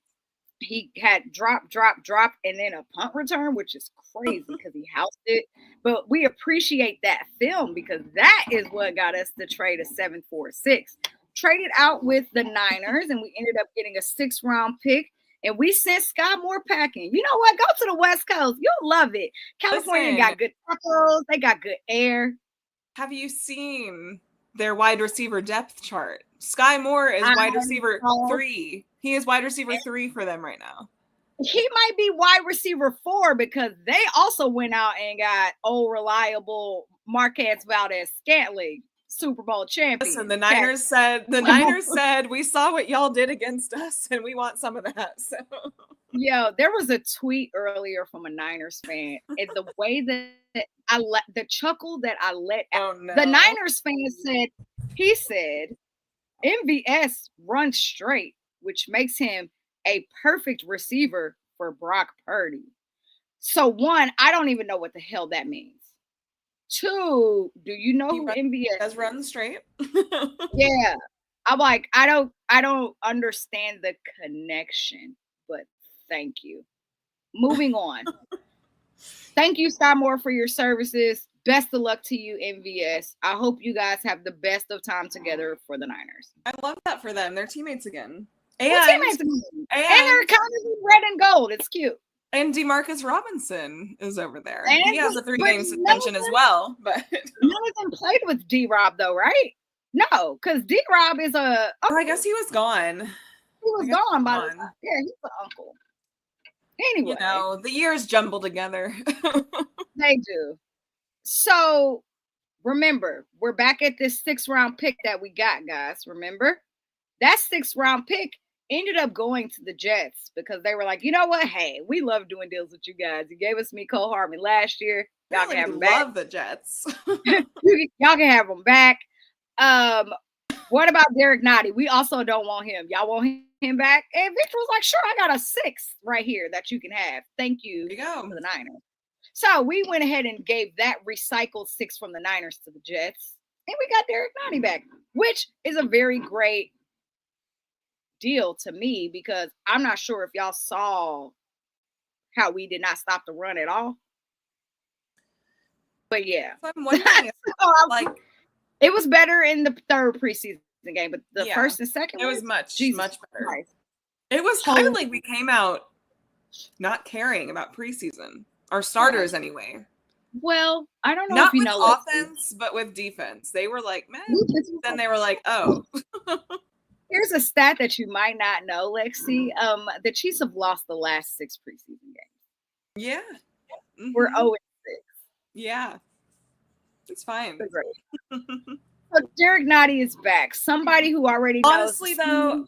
Speaker 9: he had drop, and then a punt return, which is crazy because he housed it. But we appreciate that film because that is what got us to trade a 746. Traded out with the Niners, and we ended up getting a 6th-round pick. And we sent Sky Moore packing. You know what? Go to the West Coast. You'll love it. California got good tacos. They got good air.
Speaker 6: Have you seen their wide receiver depth chart? Sky Moore is wide receiver 3. He is wide receiver 3 for them right now.
Speaker 9: He might be wide receiver 4 because they also went out and got old reliable Marquez Valdes-Scantling, Super Bowl champion.
Speaker 6: Listen, the Niners said we saw what y'all did against us and we want some of that. So
Speaker 9: yo, there was a tweet earlier from a Niners fan, and the way that I let the chuckle that I let out, the Niners fan said MVS runs straight, which makes him a perfect receiver for Brock Purdy. So 1, I don't even know what the hell that means. 2, do you know who MVS
Speaker 6: does run straight?
Speaker 9: Yeah. I'm like, I don't understand the connection, but thank you. Moving on. Thank you, Sky Moore, for your services. Best of luck to you, MVS. I hope you guys have the best of time together for the Niners.
Speaker 6: I love that for them. They're teammates again.
Speaker 9: And they're kind of red and gold. It's cute.
Speaker 6: And Demarcus Robinson is over there. And he has a 3-game suspension as well. But
Speaker 9: none of them played with D-Rob, though, right? No, because D-Rob is a...
Speaker 6: I guess he was gone.
Speaker 9: He was gone by the time. Yeah, he's an uncle. Anyway.
Speaker 6: The years jumble together.
Speaker 9: They do. So, remember, we're back at this 6th-round pick that we got, guys. Remember? That 6th-round pick ended up going to the Jets because they were like, you know what? Hey, we love doing deals with you guys. You gave us Mecole Hardman last year. Y'all can have him back.
Speaker 6: Love the Jets.
Speaker 9: Y'all can have him back. What about Derek Nottie? We also don't want him. Y'all want him back? And Victor was like, sure, I got a 6th right here that you can have. Thank you.
Speaker 6: There you go.
Speaker 9: For the Niners. So we went ahead and gave that recycled 6 from the Niners to the Jets. And we got Derek Nottie back, which is a very great deal to me because I'm not sure if y'all saw how we did not stop the run at all. But yeah.
Speaker 6: So I'm wondering if,
Speaker 9: it was better in the 3rd preseason game, but the 1st and 2nd
Speaker 6: it was much better.
Speaker 9: Christ.
Speaker 6: It was kind of like we came out not caring about preseason. Our starters anyway.
Speaker 9: Well, I don't know
Speaker 6: Not
Speaker 9: if you
Speaker 6: with
Speaker 9: know
Speaker 6: offense, but with defense. They were like, man. Then they were like, oh.
Speaker 9: Here's a stat that you might not know, Lexi. The Chiefs have lost the last 6 preseason games.
Speaker 6: Yeah. Mm-hmm.
Speaker 9: We're 0-6.
Speaker 6: Yeah. It's fine.
Speaker 9: So Derek Nottie is back. Somebody who already knows.
Speaker 6: Honestly, though,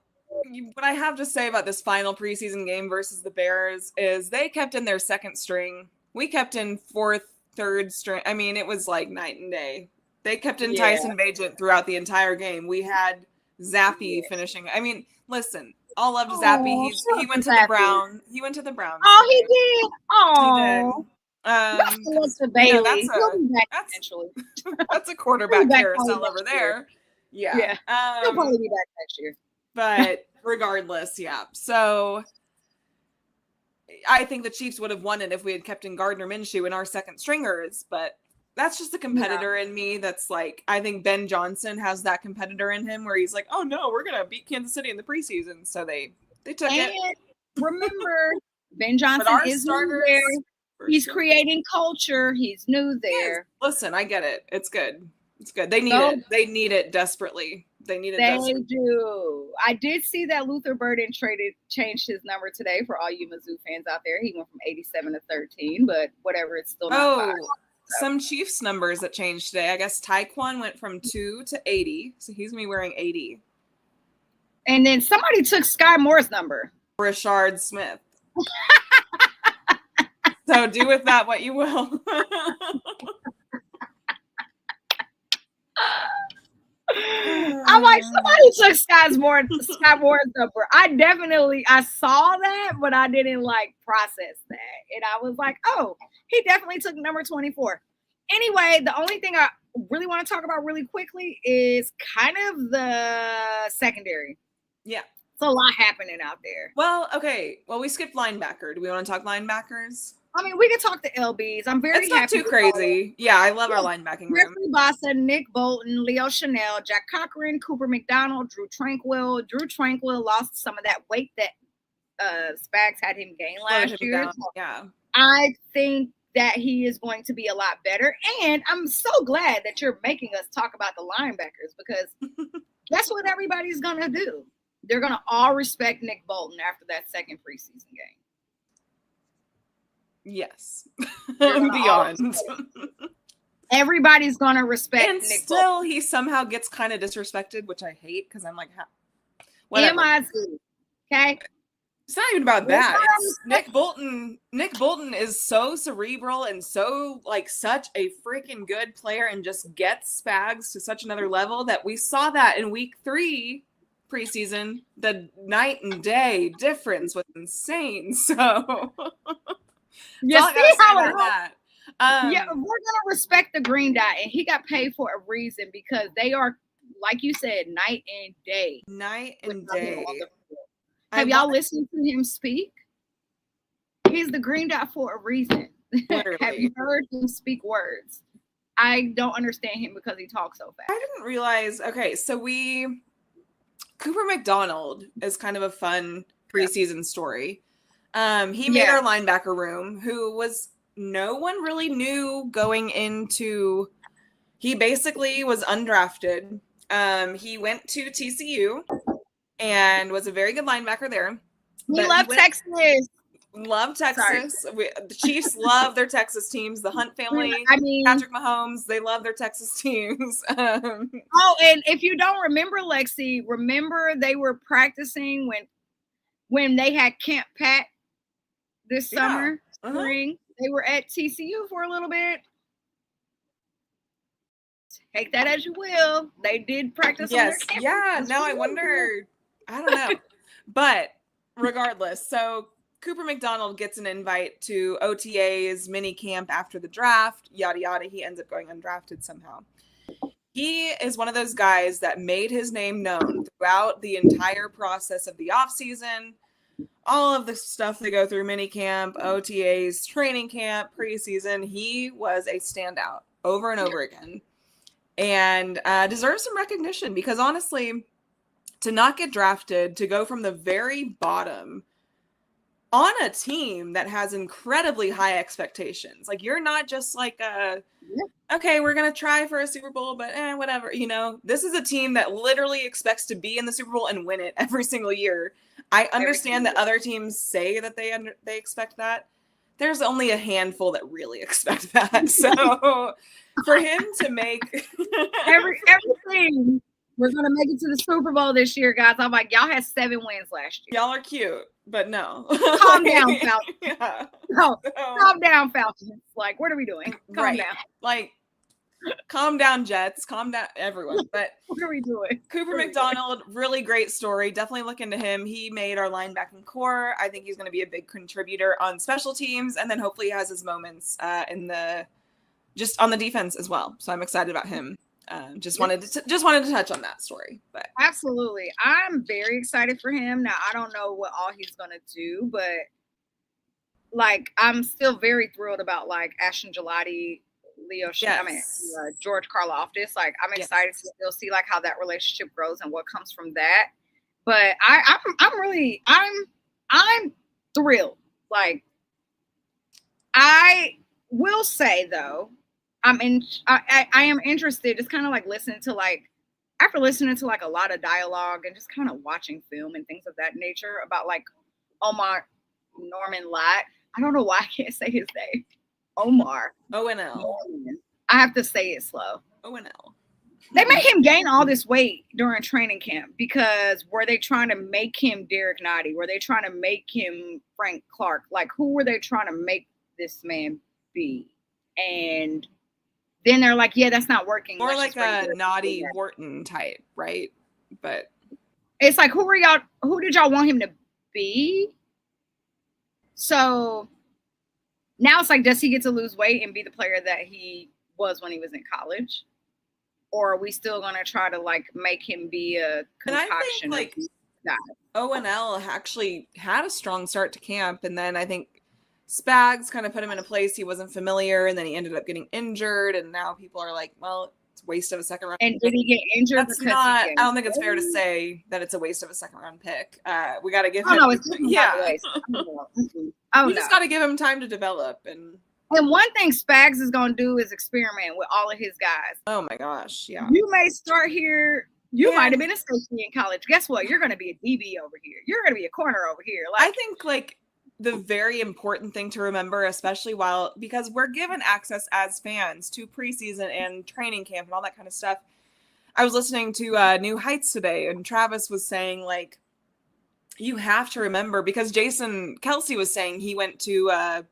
Speaker 6: what I have to say about this final preseason game versus the Bears is they kept in their second string. We kept in fourth, third string. I mean, it was like night and day. They kept in Tyson Bagent throughout the entire game. We had Zappy finishing. I mean, listen, all love to Zappy. He went to the Browns. He went to the Browns.
Speaker 9: Oh, he did. Oh,
Speaker 6: he did. That's a quarterback carousel over there. Yeah.
Speaker 9: He'll probably be back next year.
Speaker 6: But regardless, yeah. So I think the Chiefs would have won it if we had kept in Gardner Minshew in our second stringers, but that's just the competitor in me. That's like, I think Ben Johnson has that competitor in him where he's like, oh no, we're going to beat Kansas City in the preseason. So they took it.
Speaker 9: Remember, Ben Johnson is new there. He's creating culture. He's new there.
Speaker 6: Yes. Listen, I get it. It's good. It's good. They need it. They need it desperately. They need it desperately.
Speaker 9: They do. I did see that Luther Burden changed his number today for all you Mizzou fans out there. He went from 87 to 13, but whatever, it's still not 5.
Speaker 6: Some Chiefs numbers that changed today. I guess Tyquan went from 2 to 80, so he's gonna be wearing 80.
Speaker 9: And then somebody took Sky Moore's number.
Speaker 6: Rashard Smith. So do with that what you will.
Speaker 9: I'm like, somebody took Sky Moore's number. I saw that, but I didn't like process that. And I was like, oh, he definitely took number 24. Anyway, the only thing I really want to talk about really quickly is kind of the secondary.
Speaker 6: Yeah.
Speaker 9: It's a lot happening out there.
Speaker 6: Well, okay. Well, we skipped linebacker. Do we want to talk linebackers?
Speaker 9: I mean, we can talk the LBs. I'm very
Speaker 6: It's not
Speaker 9: happy.
Speaker 6: too crazy. Yeah, I love our linebacking room.
Speaker 9: Jeffrey Bossa, Nick Bolton, Leo Chanel, Jack Cochran, Cooper McDonald, Drew Tranquil. Drew Tranquil lost some of that weight that Spags had him gain last year.
Speaker 6: Yeah.
Speaker 9: I think that he is going to be a lot better. And I'm so glad that you're making us talk about the linebackers because that's what everybody's going to do. They're going to all respect Nick Bolton after that second preseason game.
Speaker 6: Yes. Beyond.
Speaker 9: Everybody's going to respect
Speaker 6: and
Speaker 9: Nick
Speaker 6: still,
Speaker 9: Bolton.
Speaker 6: he somehow gets kind of disrespected, which I hate because I'm like, whatever.
Speaker 9: M-I-Z. Okay?
Speaker 6: It's not even about that. It's Nick Bolton is so cerebral and so like such a freaking good player and just gets Spags to such another level that we saw that in week 3 preseason. The night and day difference was insane. So
Speaker 9: you see how it
Speaker 6: that.
Speaker 9: Yeah, we're gonna respect the green dot, and he got paid for a reason because they are, like you said, night and day.
Speaker 6: Night and day.
Speaker 9: Have y'all listened to him speak? He's the green dot for a reason. Have you heard him speak words? I don't understand him because he talks so fast.
Speaker 6: I didn't realize. Okay, so Cooper McDonald is kind of a fun preseason story. He made our linebacker room, who was no one really knew going into. He basically was undrafted. He went to TCU and was a very good linebacker there.
Speaker 9: We love Texas.
Speaker 6: Love Texas. The Chiefs love their Texas teams. The Hunt family, Patrick Mahomes, they love their Texas teams.
Speaker 9: Oh, and if you don't remember, Lexi, remember they were practicing when they had Camp Pat this summer, spring. They were at TCU for a little bit. Take that as you will. They did practice on their campus.
Speaker 6: Yeah, now I wonder. I don't know. But regardless, so Cooper McDonald gets an invite to OTA's mini camp after the draft, yada, yada. He ends up going undrafted somehow. He is one of those guys that made his name known throughout the entire process of the offseason, all of the stuff they go through, mini camp, OTAs, training camp, preseason. He was a standout over and over again and deserves some recognition because honestly, to not get drafted, to go from the very bottom on a team that has incredibly high expectations. Like, you're not just like okay, we're going to try for a Super Bowl, but whatever, you know. This is a team that literally expects to be in the Super Bowl and win it every single year. I understand that other teams say that they expect that. There's only a handful that really expect that. So for him to make
Speaker 9: everything, we're gonna make it to the Super Bowl this year, guys. I'm like, y'all had 7 wins last year.
Speaker 6: Y'all are cute, but no.
Speaker 9: Calm down, Falcons.
Speaker 6: Yeah.
Speaker 9: No, calm down, Falcons. Like, what are we doing? Calm down.
Speaker 6: Like, calm down, Jets. Calm down, everyone. But
Speaker 9: what are we doing?
Speaker 6: Cooper McDonald, really great story. Definitely look into him. He made our linebacking core. I think he's going to be a big contributor on special teams, and then hopefully he has his moments just on the defense as well. So I'm excited about him. Just wanted to touch on that story. But
Speaker 9: absolutely, I'm very excited for him. Now I don't know what all he's going to do, but like I'm still very thrilled about like Ashton Gelati. Leo, George Karlaftis. Like, I'm excited to still see like how that relationship grows and what comes from that. But I'm thrilled. Like, I will say though, I am interested. Just kind of like after listening to like a lot of dialogue and just kind of watching film and things of that nature about like Omar Norman Lott. I don't know why I can't say his name. Omar.
Speaker 6: ONL.
Speaker 9: I have to say it slow.
Speaker 6: ONL.
Speaker 9: They made him gain all this weight during training camp because were they trying to make him Derek Nottie? Were they trying to make him Frank Clark? Like, who were they trying to make this man be? And then they're like, yeah, that's not working.
Speaker 6: More like a Nottie Wharton type, right? But
Speaker 9: it's like, who did y'all want him to be? So now it's like, does he get to lose weight and be the player that he was when he was in college? Or are we still going to try to like make him be a concoction?
Speaker 6: And I think like ONL actually had a strong start to camp. And then I think Spags kind of put him in a place he wasn't familiar. And then he ended up getting injured. And now people are like, well, it's a waste of a second round.
Speaker 9: And did he get injured?
Speaker 6: I don't think it's fair to say that it's a waste of a second round pick. We got to give him.
Speaker 9: No, it's
Speaker 6: we just got to give him time to develop. And
Speaker 9: one thing Spags is going to do is experiment with all of his guys.
Speaker 6: Oh my gosh. Yeah.
Speaker 9: You may start here. You might have been a safety in college. Guess what? You're going to be a DB over here. You're going to be a corner over here.
Speaker 6: Like, I think like the very important thing to remember, especially because we're given access as fans to preseason and training camp and all that kind of stuff. I was listening to New Heights today, and Travis was saying like, you have to remember, because Jason Kelce was saying he went to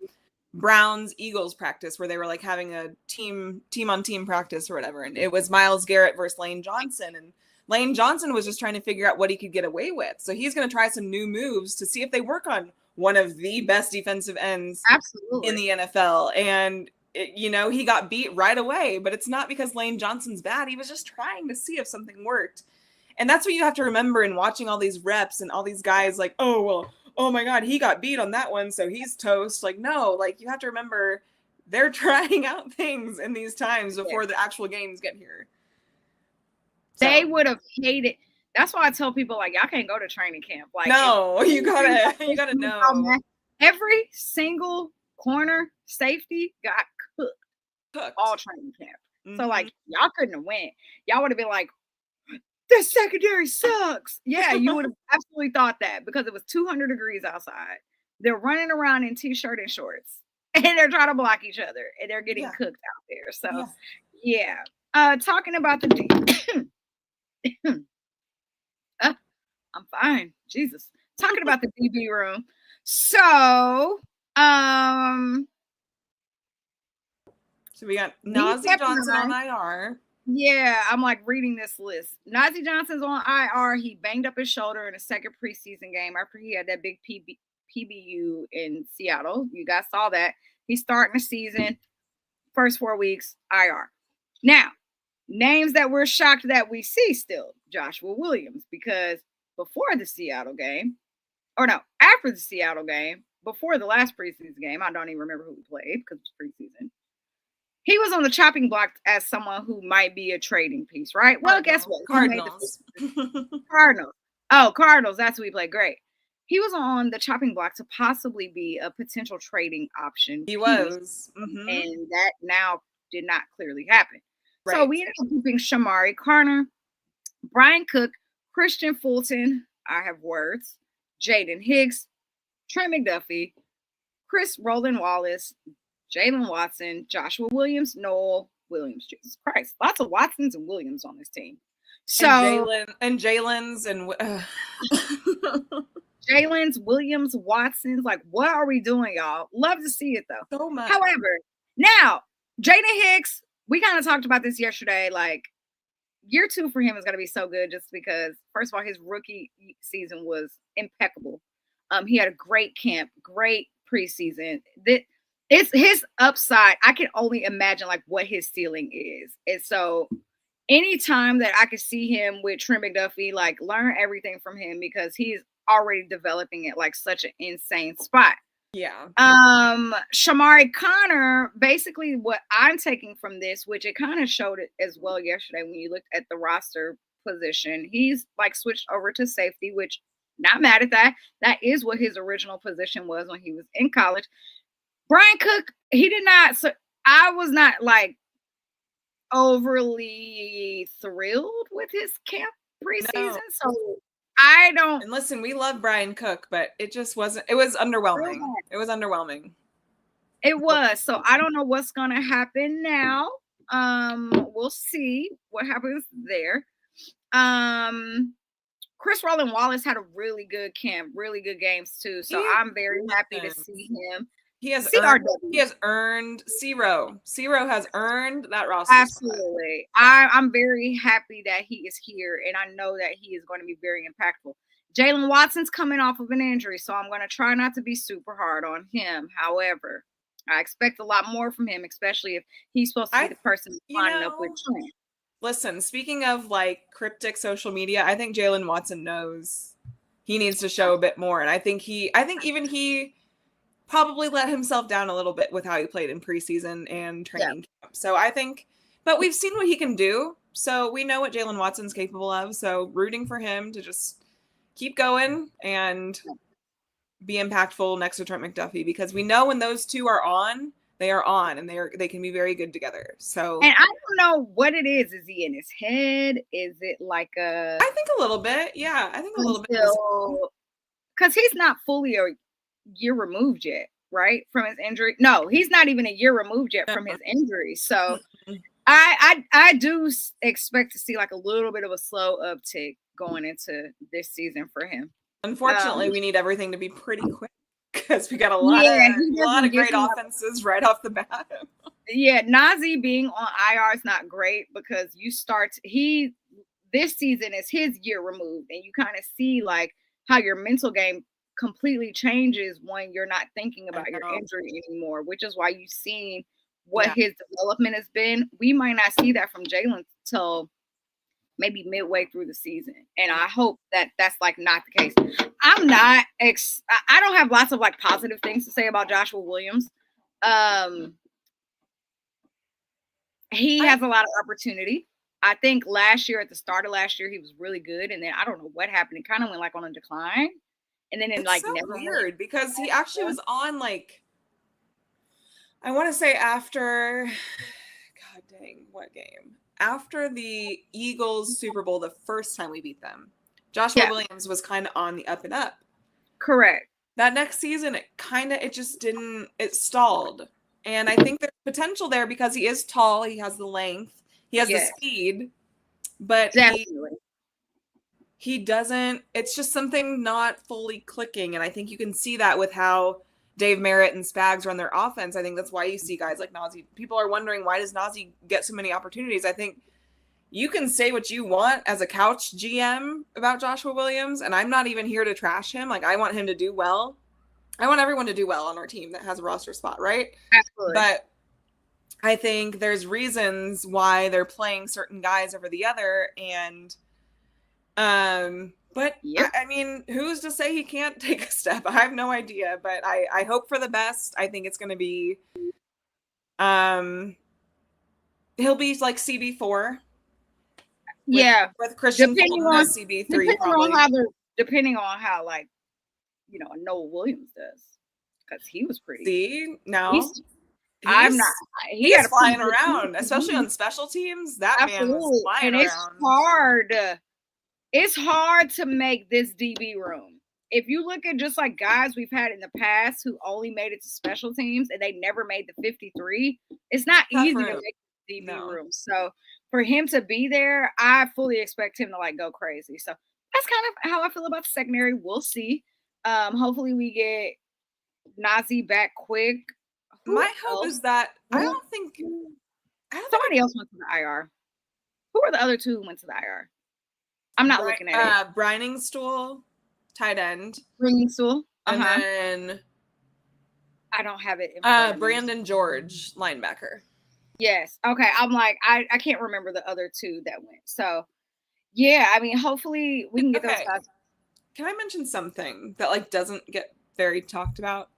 Speaker 6: Browns Eagles practice where they were like having a team on team practice or whatever. And it was Myles Garrett versus Lane Johnson. And Lane Johnson was just trying to figure out what he could get away with. So he's going to try some new moves to see if they work on one of the best defensive ends in the NFL. And, he got beat right away, but it's not because Lane Johnson's bad. He was just trying to see if something worked. And that's what you have to remember in watching all these reps and all these guys like, oh my God, he got beat on that one, so he's toast. Like, no, like you have to remember they're trying out things in these times before the actual games get here.
Speaker 9: They would have hated. That's why I tell people like, y'all can't go to training camp. Like,
Speaker 6: no, you gotta know.
Speaker 9: Every single corner safety got cooked all training camp. Mm-hmm. So like, y'all couldn't have went. Y'all would have been like, the secondary sucks. Yeah, you would have absolutely thought that because it was 200 degrees outside. They're running around in t-shirt and shorts, and they're trying to block each other, and they're getting cooked out there. So, talking about the I'm fine. Jesus. Talking about the DB room. So
Speaker 6: we got Nazeeh Johnson on IR.
Speaker 9: Yeah, I'm like reading this list. Nazeeh Johnson's on IR. He banged up his shoulder in a second preseason game after he had that big PBU in Seattle. You guys saw that. He's starting the season, first 4 weeks, IR. Now, names that we're shocked that we see still, Joshua Williams, because before the Seattle game, after the Seattle game, before the last preseason game, I don't even remember who he played because it was preseason. He was on the chopping block as someone who might be a trading piece, right? Well, guess what?
Speaker 6: Cardinals.
Speaker 9: Cardinals. Oh, Cardinals. That's who we played. Great. he was on the chopping block to possibly be a potential trading option.
Speaker 6: He was.
Speaker 9: And that now did not clearly happen.
Speaker 6: Right.
Speaker 9: So we ended up keeping Shamari Carter, Brian Cook, Christian Fulton, I have words, Jaden Hicks, Trent McDuffie, Chris Roland Wallace, Jalen Watson, Joshua Williams, Noel Williams. Jesus Christ. Lots of Watsons and Williams on this team. So
Speaker 6: Jalen's and
Speaker 9: Jalen's, Williams, Watsons. Like, what are we doing, y'all? Love to see it though.
Speaker 6: So much.
Speaker 9: However, now Jaden Hicks, we kind of talked about this yesterday. Like, year 2 for him is going to be so good just because, first of all, his rookie season was impeccable. He had a great camp, great preseason. It's his upside. I can only imagine like what his ceiling is. And so anytime that I could see him with Trent McDuffie, like learn everything from him because he's already developing at like such an insane spot.
Speaker 6: Yeah.
Speaker 9: Shamari Connor, basically what I'm taking from this, which it kind of showed it as well yesterday when you looked at the roster position, he's like switched over to safety, which not mad at that. That is what his original position was when he was in college. Brian Cook, he did not. So I was not like overly thrilled with his camp preseason. No. So I don't.
Speaker 6: And listen, we love Brian Cook, but it just wasn't. It was underwhelming. It was underwhelming.
Speaker 9: It was. So I don't know what's gonna happen now. We'll see what happens there. Chris Roland Wallace had a really good camp, really good games too. So I'm very happy to see him.
Speaker 6: He has earned Ciro. Ciro has earned that roster.
Speaker 9: Absolutely. I'm very happy that he is here, and I know that he is going to be very impactful. Jalen Watson's coming off of an injury, so I'm going to try not to be super hard on him. However, I expect a lot more from him, especially if he's supposed to be the person lining up with Trent.
Speaker 6: Listen, speaking of like cryptic social media, I think Jalen Watson knows he needs to show a bit more, and I think even he probably let himself down a little bit with how he played in preseason and training camp. So I think, but we've seen what he can do. So we know what Jalen Watson's capable of. So rooting for him to just keep going and be impactful next to Trent McDuffie, because we know when those two are on, they are on, and they can be very good together. So,
Speaker 9: and I don't know what it is. Is he in his head? Is it like a?
Speaker 6: I think a little bit. Yeah, I think a little bit.
Speaker 9: Because he's not fully a year removed yet, right, from his injury. No, he's not even a year removed yet from his injury. So I do expect to see like a little bit of a slow uptick going into this season for him.
Speaker 6: Unfortunately, we need everything to be pretty quick because we got a lot of great offenses right off the bat.
Speaker 9: Yeah, Nazi being on IR is not great because this season is his year removed, and you kind of see like how your mental game completely changes when you're not thinking about your injury anymore, which is why you've seen what his development has been. We might not see that from Jalen till maybe midway through the season, and I hope that that's like not the case. I don't have lots of like positive things to say about Joshua Williams. He has a lot of opportunity. I think at the start of last year, he was really good, and then I don't know what happened. It kind of went like on a decline. And then
Speaker 6: it's so weird because he actually was on like, I want to say after, God dang, what game? After the Eagles Super Bowl, the first time we beat them, Joshua Williams was kind of on the up and up.
Speaker 9: Correct.
Speaker 6: That next season, it stalled. And I think there's potential there because he is tall. He has the length. He has the speed. But he doesn't, it's just something not fully clicking. And I think you can see that with how Dave Merritt and Spags run their offense. I think that's why you see guys like Nazi. People are wondering, why does Nazi get so many opportunities? I think you can say what you want as a couch GM about Joshua Williams, and I'm not even here to trash him. Like, I want him to do well. I want everyone to do well on our team that has a roster spot, right?
Speaker 9: Absolutely.
Speaker 6: But I think there's reasons why they're playing certain guys over the other, and but I mean, who's to say he can't take a step? I have no idea, but I hope for the best. I think it's going to be, he'll be like CB4. With Christian Fulton as CB3, probably.
Speaker 9: Depending on how like a Noah Williams does, because he was pretty.
Speaker 6: See, no,
Speaker 9: I'm not.
Speaker 6: He's flying around, especially on special teams. That man was flying
Speaker 9: and
Speaker 6: around.
Speaker 9: It's hard to make this DB room. If you look at just like guys we've had in the past who only made it to special teams and they never made the 53, it's not easy to make the DB room. So for him to be there, I fully expect him to like go crazy. So that's kind of how I feel about the secondary. We'll see. Hopefully we get Nazi back quick.
Speaker 6: My hope is that I don't think
Speaker 9: somebody else went to the IR. Who are the other two who went to the IR? I'm not looking at it.
Speaker 6: Briningstool, tight end.
Speaker 9: Briningstool.
Speaker 6: And then
Speaker 9: I don't have it. In
Speaker 6: Brandon George, linebacker.
Speaker 9: Yes. Okay. I'm like, I can't remember the other two that went. So yeah, I mean, hopefully we can get those guys.
Speaker 6: Can I mention something that like doesn't get very talked about?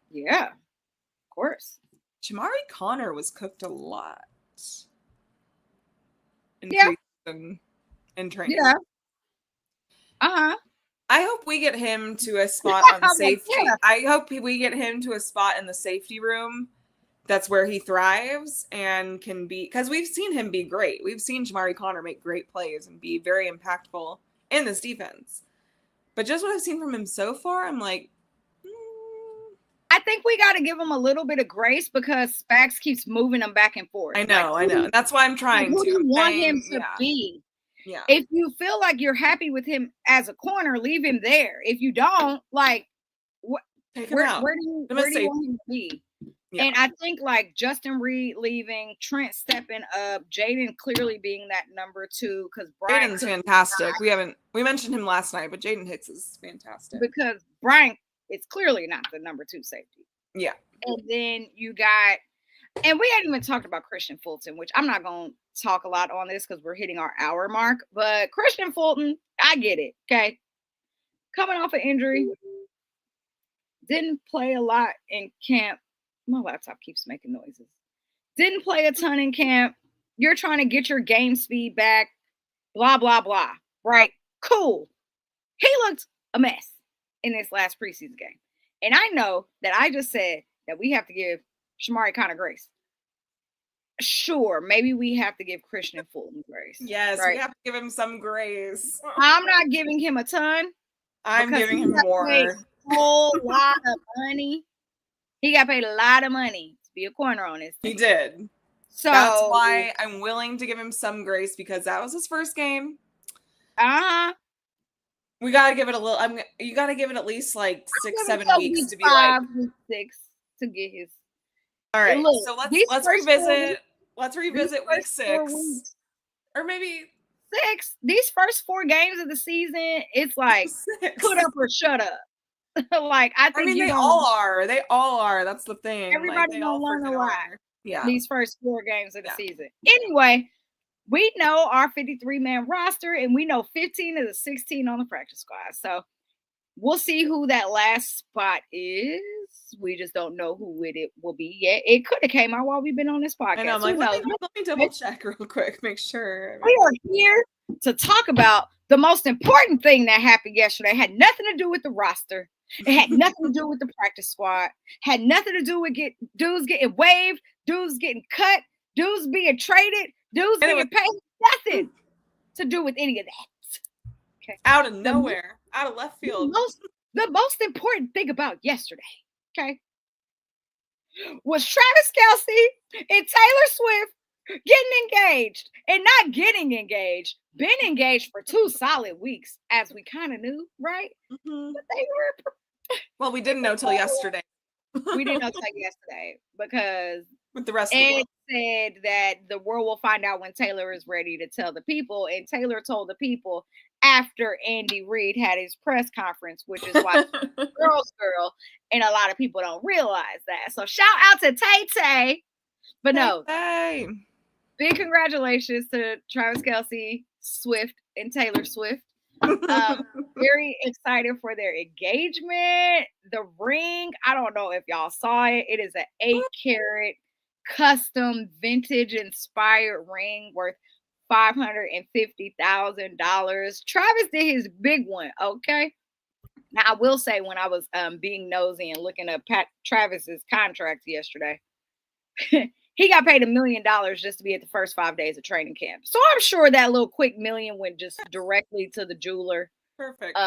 Speaker 9: Yeah, of course.
Speaker 6: Jamari Connor was cooked a lot. In training.
Speaker 9: Yeah.
Speaker 6: I hope we get him to a spot on safety. I hope we get him to a spot in the safety room. That's where he thrives and can be, because we've seen him be great. We've seen Jamari Connor make great plays and be very impactful in this defense. But just what I've seen from him so far, I'm like,
Speaker 9: I think we got to give him a little bit of grace because Spags keeps moving him back and forth.
Speaker 6: I know. That's why I'm trying to.
Speaker 9: Who do you want him to be?
Speaker 6: Yeah.
Speaker 9: If you feel like you're happy with him as a corner, leave him there. If you don't, like,
Speaker 6: take him out.
Speaker 9: Where do you want him to be? Yeah. And I think like Justin Reed leaving, Trent stepping up, Jaden clearly being that number 2 because
Speaker 6: Jaden's fantastic. We mentioned him last night, but Jaden Hicks is fantastic
Speaker 9: because Brian is clearly not the number 2 safety.
Speaker 6: Yeah.
Speaker 9: And then you got, and we hadn't even talked about Christian Fulton, which I'm not going to talk a lot on this because we're hitting our hour mark. But Christian Fulton, I get it. Okay. Coming off an injury, didn't play a lot in camp. My laptop keeps making noises. Didn't play a ton in camp. You're trying to get your game speed back. Blah, blah, blah. Right? Cool. He looked a mess in this last preseason game. And I know that I just said that we have to give Shamari Connor grace. Sure, maybe we have to give Christian Fulton grace.
Speaker 6: Yes, right? We have to give him some grace.
Speaker 9: I'm not giving him a ton.
Speaker 6: I'm giving him more.
Speaker 9: A whole lot of money. He got paid a lot of money to be a corner on this team.
Speaker 6: He did. So that's why I'm willing to give him some grace because that was his first game. We gotta give it a little. You gotta give it at least like 6-7 weeks to be like
Speaker 9: 6 to get his.
Speaker 6: All right, look, so let's revisit. Let's revisit week 6, or maybe
Speaker 9: 6. These first 4 games of the season, it's like put up or shut up. Like I think
Speaker 6: they all are. They all are. That's the thing.
Speaker 9: Everybody gonna learn a lot.
Speaker 6: Yeah.
Speaker 9: These first 4 games of the season. Anyway, we know our 53-man roster, and we know 15 of the 16 on the practice squad. So we'll see who that last spot is. We just don't know who it will be yet. It could have came out while we've been on this podcast.
Speaker 6: I know, let me double check real quick, make sure.
Speaker 9: We are here to talk about the most important thing that happened yesterday. It had nothing to do with the roster. It had nothing to do with the practice squad. Had nothing to do with dudes getting waived, dudes getting cut, dudes being traded, dudes being paid. Nothing to do with any of that. Okay.
Speaker 6: Out of nowhere, out of left field.
Speaker 9: The most important thing about yesterday, okay, was Travis Kelce and Taylor Swift getting engaged and not getting engaged. Been engaged for 2 solid weeks, as we kind of knew, right?
Speaker 6: Mm-hmm.
Speaker 9: But they were.
Speaker 6: Well, we didn't know till yesterday.
Speaker 9: We didn't know till yesterday because
Speaker 6: with the rest of the world
Speaker 9: said that the world will find out when Taylor is ready to tell the people, and Taylor told the people after Andy Reid had his press conference, which is why girl's girl, and a lot of people don't realize that. So shout out to Tay-Tay. But no, big congratulations to Travis Kelce, Swift, and Taylor Swift. Very excited for their engagement. The ring, I don't know if y'all saw it. It is an 8-carat custom vintage inspired ring worth $550,000. Travis did his big one, okay? Now, I will say when I was being nosy and looking up Travis's contract yesterday, he got paid $1 million just to be at the first 5 days of training camp. So I'm sure that little quick million went just directly to the jeweler.
Speaker 6: Perfect.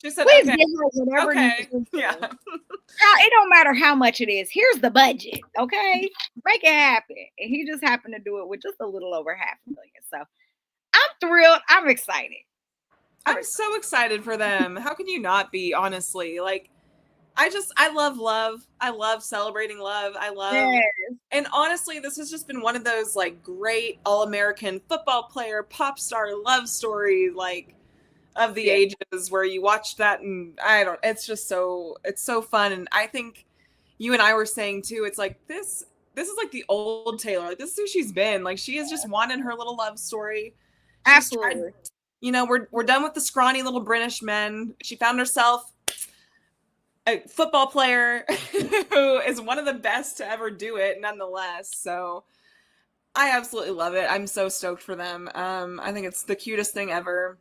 Speaker 9: Just said, please give her whatever.
Speaker 6: Okay. Yeah.
Speaker 9: It don't matter how much it is. Here's the budget. Okay. Make it happen. And he just happened to do it with just a little over $500,000. So I'm thrilled. I'm excited.
Speaker 6: I'm so excited for them. How can you not be, honestly? Like, I love love. I love celebrating love. I love, and honestly, this has just been one of those like great all-American football player, pop star love story, like of the ages where you watch that and it's just it's so fun. And I think you and I were saying too, it's like this is like the old Taylor. Like this is who she's been. Like she has just wanted her little love story.
Speaker 9: Absolutely.
Speaker 6: We're done with the scrawny little British men. She found herself a football player who is one of the best to ever do it, nonetheless. So I absolutely love it. I'm so stoked for them. I think it's the cutest thing ever.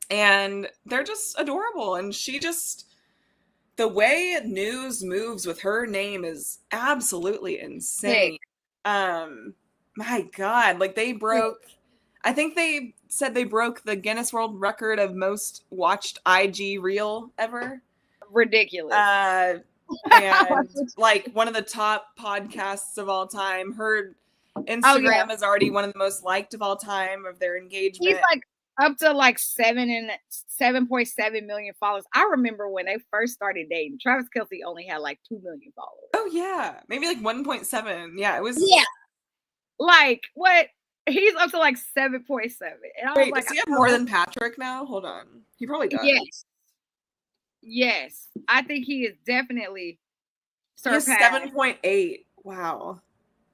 Speaker 6: And they're just adorable. And the way news moves with her name is absolutely insane. My God, like I think they said they broke the Guinness World Record of most watched IG reel ever.
Speaker 9: Ridiculous.
Speaker 6: And like one of the top podcasts of all time. Her Instagram is already one of the most liked of all time of their engagement.
Speaker 9: He's like up to like 7.7 million followers. I remember when they first started dating, Travis Kelce only had like 2 million followers.
Speaker 6: Oh yeah, maybe like 1.7. Yeah, it was.
Speaker 9: Yeah, like what? He's up to like 7.7. And I was like,
Speaker 6: does he have more than Patrick now? Hold on, he probably does.
Speaker 9: Yes, I think he is definitely surpassed.
Speaker 6: 7.8. Wow.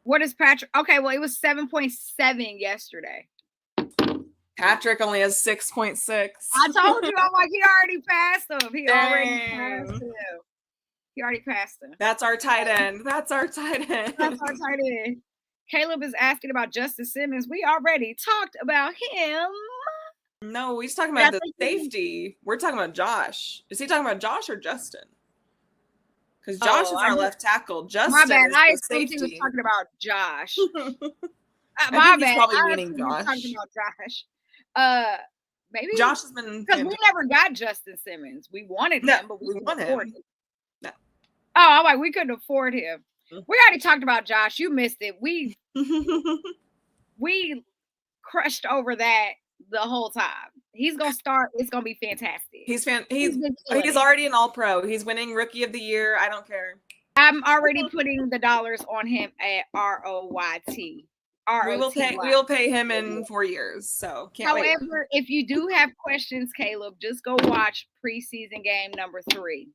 Speaker 9: What is Patrick? Okay, well, it was 7.7 yesterday.
Speaker 6: Patrick only has 6.6.
Speaker 9: I told you, I'm like, he already passed him. He already passed him.
Speaker 6: That's our tight end.
Speaker 9: Caleb is asking about Justin Simmons. We already talked about him.
Speaker 6: No, he's talking about the safety. We're talking about Josh. Is he talking about Josh or Justin? Because Josh is our left tackle. Justin
Speaker 9: my bad.
Speaker 6: Is
Speaker 9: I
Speaker 6: the
Speaker 9: assumed
Speaker 6: safety.
Speaker 9: he was talking about Josh.
Speaker 6: My bad. He's probably meaning Josh.
Speaker 9: Talking about Josh. Maybe
Speaker 6: Josh has been
Speaker 9: because we never got Justin Simmons. We wanted him, but we
Speaker 6: want
Speaker 9: him.
Speaker 6: No.
Speaker 9: Oh, I'm like, we couldn't afford him. We already talked about Josh. You missed it. We crushed over that the whole time. He's gonna start. It's gonna be fantastic.
Speaker 6: He's already an All-Pro. He's winning Rookie of the Year. I don't care.
Speaker 9: I'm already putting the dollars on him at ROYT.
Speaker 6: We will pay him in 4 years. So can't wait.
Speaker 9: However, if you do have questions, Caleb, just go watch preseason game number 3.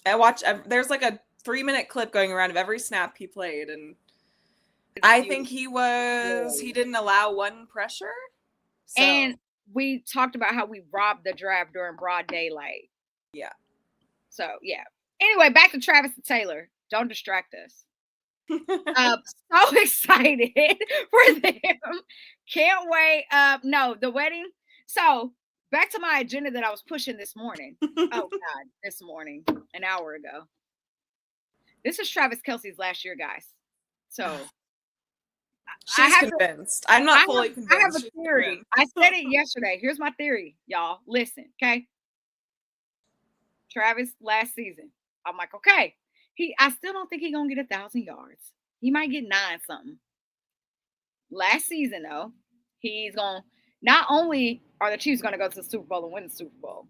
Speaker 6: There's like a 3-minute clip going around of every snap he played, and I think he didn't allow one pressure. So.
Speaker 9: And we talked about how we robbed the draft during broad daylight.
Speaker 6: Yeah.
Speaker 9: So yeah. Anyway, back to Travis and Taylor. Don't distract us. So excited for them. Can't wait. No, the wedding. So back to my agenda that I was pushing this morning. This morning, an hour ago. This is Travis Kelce's last year, guys. So
Speaker 6: she's convinced. I'm not fully convinced.
Speaker 9: I have a theory. I said it yesterday. Here's my theory, y'all. Listen, okay? Travis last season. I'm like, okay. I still don't think he's gonna get 1,000 yards. He might get 9 something. Last season, though, he's gonna not only are the Chiefs gonna go to the Super Bowl and win the Super Bowl,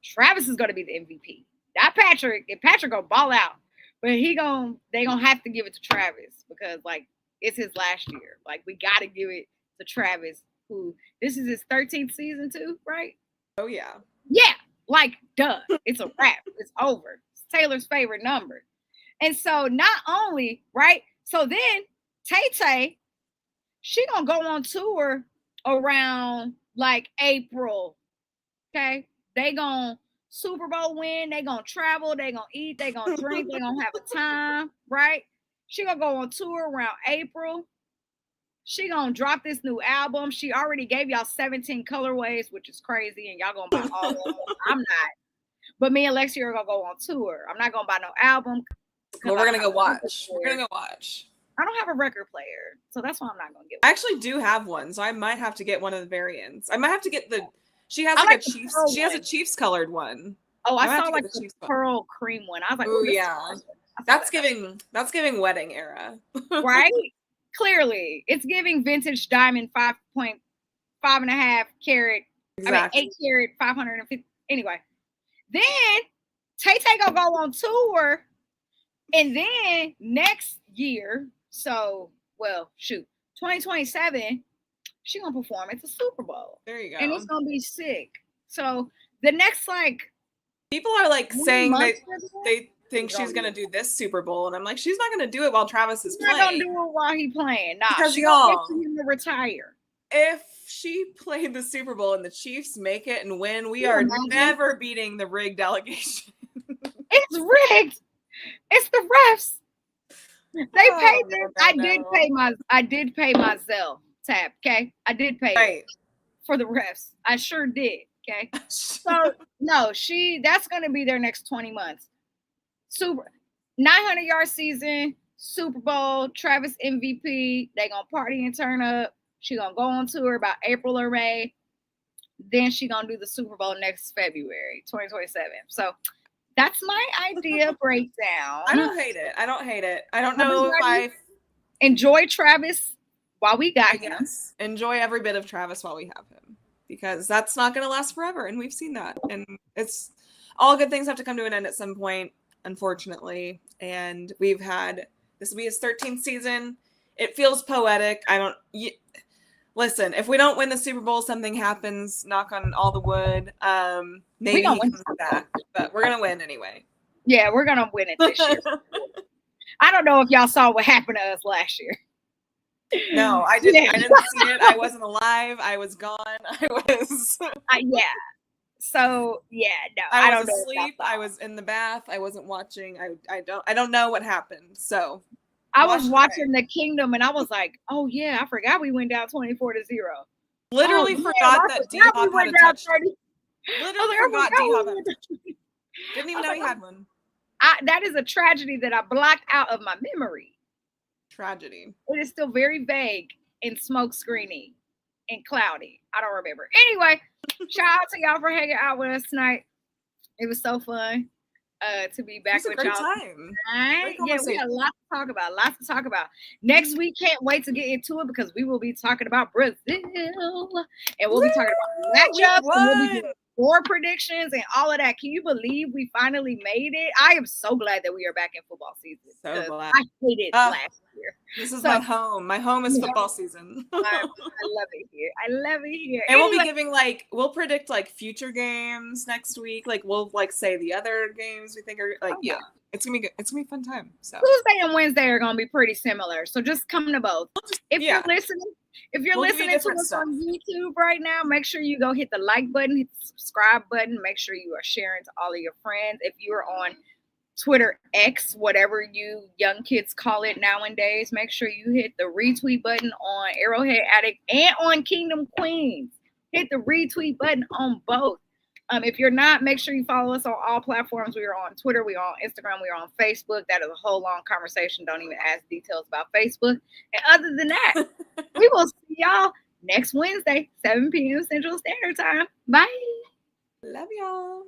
Speaker 9: Travis is gonna be the MVP. Not Patrick. If Patrick gonna ball out, but they gonna have to give it to Travis because like it's his last year. Like we gotta give it to Travis, who this is his 13th season too, right?
Speaker 6: Oh yeah.
Speaker 9: Yeah. Like duh. It's a wrap. It's over. It's Taylor's favorite number. And so not only, right? So then Tay-Tay, she gonna go on tour around like April. Okay. They gonna Super Bowl win, they gonna travel, they gonna eat, they gonna drink, they gonna have a time, right? She gonna go on tour around April. She gonna drop this new album. She already gave y'all 17 colorways, which is crazy, and y'all gonna buy all of them. I'm not. But me and Lexi are gonna go on tour. I'm not gonna buy no album.
Speaker 6: Well, we're gonna go watch. We're gonna go watch.
Speaker 9: I don't have a record player, so that's why I'm not gonna get
Speaker 6: I
Speaker 9: one.
Speaker 6: actually do have one, so I might have to get one of the variants. I might have to get the. She has
Speaker 9: I
Speaker 6: like
Speaker 9: like
Speaker 6: a
Speaker 9: the
Speaker 6: Chiefs.
Speaker 9: pearl
Speaker 6: She has a
Speaker 9: one.
Speaker 6: Chiefs colored one.
Speaker 9: Oh,
Speaker 6: I might
Speaker 9: I
Speaker 6: have
Speaker 9: saw
Speaker 6: to
Speaker 9: like
Speaker 6: get the
Speaker 9: the
Speaker 6: Chiefs one.
Speaker 9: pearl cream one. I was like,
Speaker 6: Oh
Speaker 9: this is
Speaker 6: yeah,
Speaker 9: awesome. I saw
Speaker 6: that's
Speaker 9: that.
Speaker 6: giving. That's giving wedding era.
Speaker 9: Right? Clearly, it's giving vintage diamond 5.5.5 carat.
Speaker 6: Exactly.
Speaker 9: I mean 8 carat 550. Anyway, then Tay gonna go on tour, and then next year, so 2027, she gonna perform at the Super Bowl.
Speaker 6: There you go.
Speaker 9: And it's gonna be sick. So the next
Speaker 6: people are like saying
Speaker 9: months
Speaker 6: they think she's gonna do this Super Bowl, and I'm like, she's not gonna do it while Travis is
Speaker 9: she's not
Speaker 6: playing.
Speaker 9: gonna do it while he playing. Nah,
Speaker 6: Because
Speaker 9: she gonna
Speaker 6: y'all-
Speaker 9: wait for him to retire.
Speaker 6: If she played the Super Bowl and the Chiefs make it and win, we
Speaker 9: Can you
Speaker 6: are
Speaker 9: imagine?
Speaker 6: never beating the rigged allegation.
Speaker 9: It's rigged. It's the refs. They paid them. I did pay my Zelle tab. Okay, I did pay
Speaker 6: Right.
Speaker 9: for the refs. I sure did. Okay, so no, that's gonna be their next 20 months. Super 900-yard season, Super Bowl, Travis MVP. They gonna party and turn up. She gonna go on tour about April or May. Then she gonna do the Super Bowl next February, 2027. So that's my idea breakdown.
Speaker 6: I don't hate it. I don't know if I
Speaker 9: enjoy Travis while we got him.
Speaker 6: Yes. Enjoy every bit of Travis while we have him, because that's not going to last forever, and we've seen that. And it's all good things have to come to an end at some point, unfortunately. And this will be his 13th season. It feels poetic. Listen, if we don't win the Super Bowl, something happens. Knock on all the wood. Maybe he comes back, but we're gonna win anyway.
Speaker 9: Yeah, we're gonna win it this year. I don't know if y'all saw what happened to us last year.
Speaker 6: No, I didn't. I didn't see it. I wasn't alive. I was gone.
Speaker 9: Yeah. So yeah, no,
Speaker 6: I
Speaker 9: don't
Speaker 6: was
Speaker 9: know.
Speaker 6: asleep. I was in the bath. I wasn't watching. I don't know what happened. So
Speaker 9: I was watching The Kingdom, and I was like, "Oh yeah, I forgot we went down 24-0."
Speaker 6: Literally forgot that D-Hop had a touchdown. Literally forgot D-Hop had a touchdown. Didn't even know he had one.
Speaker 9: That is a tragedy that I blocked out of my memory.
Speaker 6: Tragedy.
Speaker 9: It is still very vague and smoke screeny and cloudy. I don't remember. Anyway, shout out to y'all for hanging out with us tonight. It was so fun to be back with y'all.
Speaker 6: Time.
Speaker 9: Right? Yeah, we had a lot to talk about. Next week, can't wait to get into it because we will be talking about Brazil and we'll be talking about matchups. We'll be doing score predictions and all of that. Can you believe we finally made it? I am so glad that we are back in football season.
Speaker 6: So glad.
Speaker 9: I hated last year.
Speaker 6: This is my home. My home is football season.
Speaker 9: I love it here.
Speaker 6: And we'll be giving we'll predict future games next week. We'll say the other games we think are it's gonna be good. It's gonna be a fun time. So
Speaker 9: Tuesday and Wednesday are gonna be pretty similar. So just come to both. If you're listening to us on YouTube right now, make sure you go hit the like button, hit the subscribe button. Make sure you are sharing to all of your friends. If you are on Twitter X, whatever you young kids call it nowadays, make sure you hit the retweet button on Arrowhead Addict and on Kingdom Queens. Hit the retweet button on both. If you're not, make sure you follow us on all platforms. We are on Twitter, we are on Instagram, we are on Facebook. That is a whole long conversation. Don't even ask details about Facebook. And other than that, we will see y'all next Wednesday, 7 p.m. Central Standard Time. Bye.
Speaker 6: Love y'all.